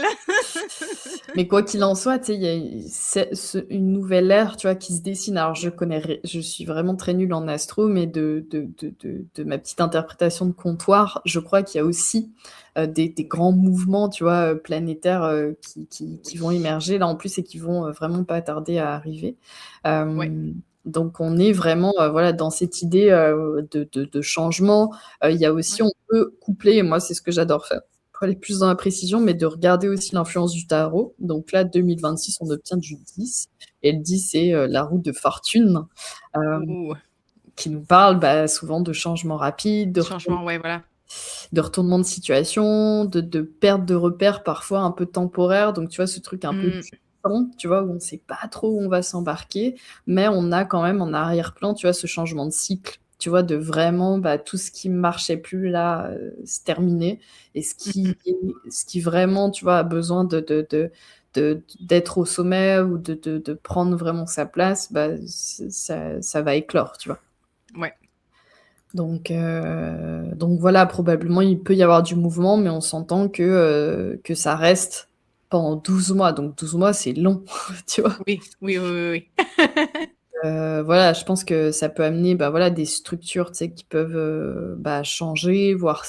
Mais quoi qu'il en soit, tu sais, il y a une nouvelle ère, tu vois, qui se dessine. Alors, je suis vraiment très nulle en astro, mais de ma petite interprétation de comptoir, je crois qu'il y a aussi des grands mouvements, tu vois, planétaires qui vont émerger là en plus et qui vont vraiment pas tarder à arriver. Ouais. Donc, on est vraiment voilà, dans cette idée de changement. Il y a aussi, on peut coupler, et moi, c'est ce que j'adore faire, pour aller plus dans la précision, mais de regarder aussi l'influence du tarot. Donc là, 2026, on obtient du 10. Et le 10, c'est la roue de fortune, Ouh. qui nous parle souvent de changements rapides, Changement, ouais, voilà. de retournement de situation, de perte de repères parfois un peu temporaires. Donc, tu vois, ce truc un peu puissant, tu vois, où on ne sait pas trop où on va s'embarquer, mais on a quand même en arrière-plan, tu vois, ce changement de cycle. Tu vois, de vraiment tout ce qui marchait plus là, se terminer, et ce qui vraiment, tu vois, a besoin d'être au sommet ou de prendre vraiment sa place, ça va éclore, tu vois. Ouais. Donc voilà, probablement, il peut y avoir du mouvement, mais on s'entend que ça reste pendant 12 mois. Donc 12 mois, c'est long, tu vois? Oui, oui, oui, oui, oui. Voilà, je pense que ça peut amener, voilà, des structures, tu sais, qui peuvent, changer, voire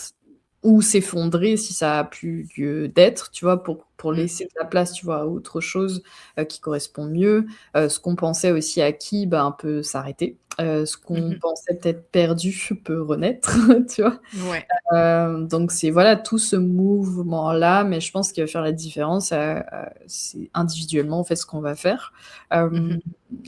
ou s'effondrer si ça a plus lieu d'être, tu vois? Pour laisser de la place, tu vois, à autre chose, qui correspond mieux. Ce qu'on pensait aussi acquis, peut s'arrêter. Ce qu'on pensait peut-être perdu peut renaître, tu vois? Ouais. Donc c'est voilà, tout ce mouvement-là, mais je pense qu'il va faire la différence, c'est individuellement, en fait, ce qu'on va faire.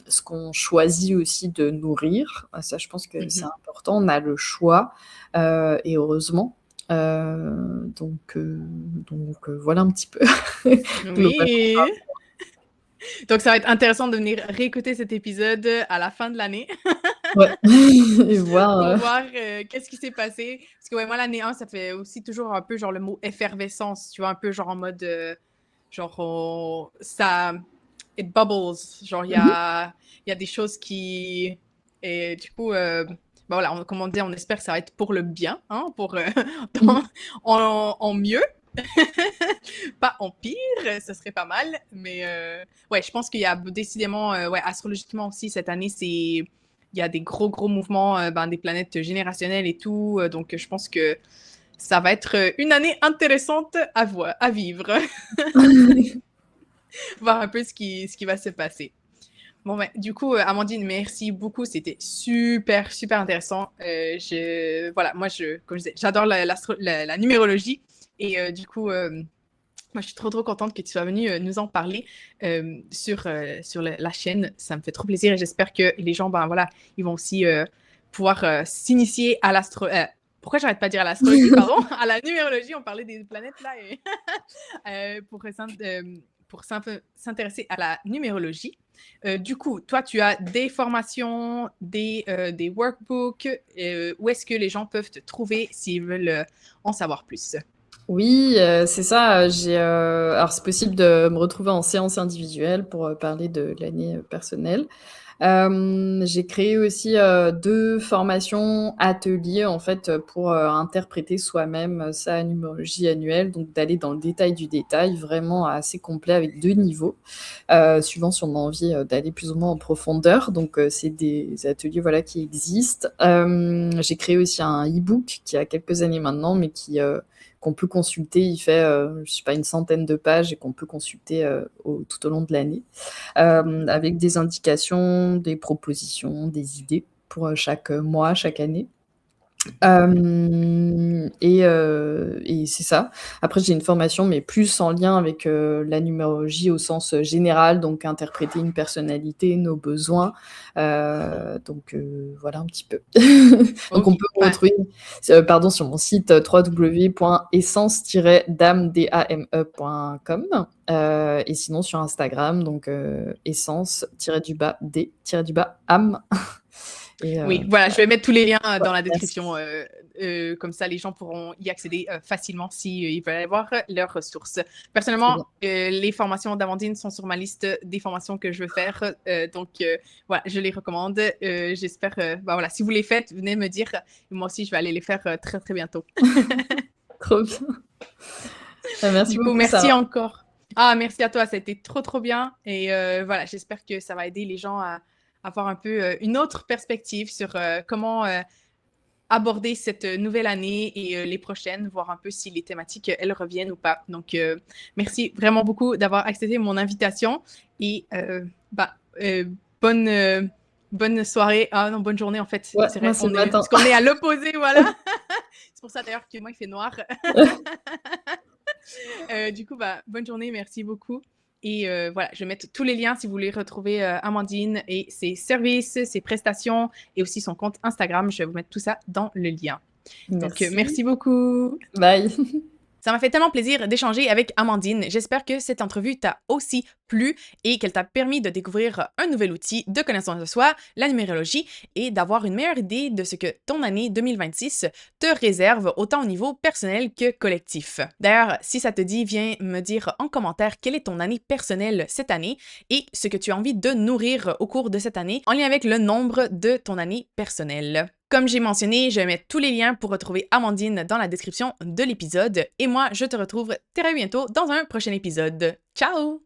Ce qu'on choisit aussi de nourrir, ça, je pense que c'est important. On a le choix, et heureusement. Voilà un petit peu globalement. Oui. Donc, ça va être intéressant de venir réécouter cet épisode à la fin de l'année Ouais, et voir, pour voir qu'est-ce qui s'est passé. Parce que, ouais, moi, l'année 1, ça fait aussi toujours un peu genre le mot effervescence, tu vois, un peu genre en mode, genre, ça, it bubbles. Genre, il y a des choses qui. Et du coup, voilà, comme on dit, on espère que ça va être pour le bien, hein, pour, en mieux. Pas en pire, ce serait pas mal, mais ouais, je pense qu'il y a décidément, ouais, astrologiquement aussi, cette année, il y a des gros, gros mouvements des planètes générationnelles et tout, donc je pense que ça va être une année intéressante à vivre, voir un peu ce qui va se passer. Bon, ben, du coup, Amandine, merci beaucoup. C'était super, super intéressant. Voilà, moi, comme je disais, j'adore la numérologie. Et du coup, moi, je suis trop, trop contente que tu sois venue nous en parler sur la chaîne. Ça me fait trop plaisir et j'espère que les gens, ben voilà, ils vont aussi pouvoir s'initier à pourquoi j'arrête pas de dire à l'astrologie, pardon, à la numérologie. On parlait des planètes là et pour s'intéresser à la numérologie. Du coup, toi, tu as des formations, des workbooks. Où est-ce que les gens peuvent te trouver s'ils veulent en savoir plus? Oui, c'est ça. Alors, c'est possible de me retrouver en séance individuelle pour parler de l'année personnelle. J'ai créé aussi 2 formations ateliers en fait pour interpréter soi-même sa numérologie annuelle, donc d'aller dans le détail du détail, vraiment assez complet avec 2 niveaux, suivant si on a envie d'aller plus ou moins en profondeur. Donc c'est des ateliers voilà qui existent. J'ai créé aussi un e-book qui a quelques années maintenant, mais qu'on peut consulter. Il fait, je sais pas, une centaine de pages et qu'on peut consulter tout au long de l'année, avec des indications, des propositions, des idées pour chaque mois, chaque année. Et c'est ça. Après, j'ai une formation, mais plus en lien avec la numérologie au sens général, donc interpréter une personnalité, nos besoins. Voilà un petit peu. Donc, on Ok, peut me retrouver sur mon site www.essence-dame.com, et sinon sur Instagram, donc essence-d-âme. Et, oui, voilà, je vais mettre tous les liens ouais, dans la merci. description. Comme ça, les gens pourront y accéder facilement s'ils veulent avoir leurs ressources. Très Personnellement, bien. les formations d'Amandine sont sur ma liste des formations que je veux faire. Donc, voilà, je les recommande. J'espère, bah, voilà, si vous les faites, venez me dire. Moi aussi, je vais aller les faire très, très bientôt. Trop bien. Merci Du coup, beaucoup, merci Sarah. encore. Ah, merci à toi, ça a été trop, trop bien. Et voilà, j'espère que ça va aider les gens à avoir un peu une autre perspective sur comment aborder cette nouvelle année et les prochaines, voir un peu si les thématiques, elles reviennent ou pas. Donc, merci vraiment beaucoup d'avoir accepté mon invitation et bah, bonne, bonne soirée. Ah non, bonne journée en fait. Ouais, C'est moi, vrai, c'est le matin. parce qu'on est à l'opposé, voilà. C'est pour ça d'ailleurs que moi, il fait noir. Du coup, bah, bonne journée, merci beaucoup. Et voilà, je vais mettre tous les liens si vous voulez retrouver Amandine et ses services, ses prestations et aussi son compte Instagram. Je vais vous mettre tout ça dans le lien. Donc, Merci. merci beaucoup. Bye. Ça m'a fait tellement plaisir d'échanger avec Amandine. J'espère que cette entrevue t'a aussi plu et qu'elle t'a permis de découvrir un nouvel outil de connaissance de soi, la numérologie, et d'avoir une meilleure idée de ce que ton année 2026 te réserve, autant au niveau personnel que collectif. D'ailleurs, si ça te dit, viens me dire en commentaire quelle est ton année personnelle cette année et ce que tu as envie de nourrir au cours de cette année en lien avec le nombre de ton année personnelle. Comme j'ai mentionné, je vais mettre tous les liens pour retrouver Amandine dans la description de l'épisode. Et moi, je te retrouve très bientôt dans un prochain épisode. Ciao!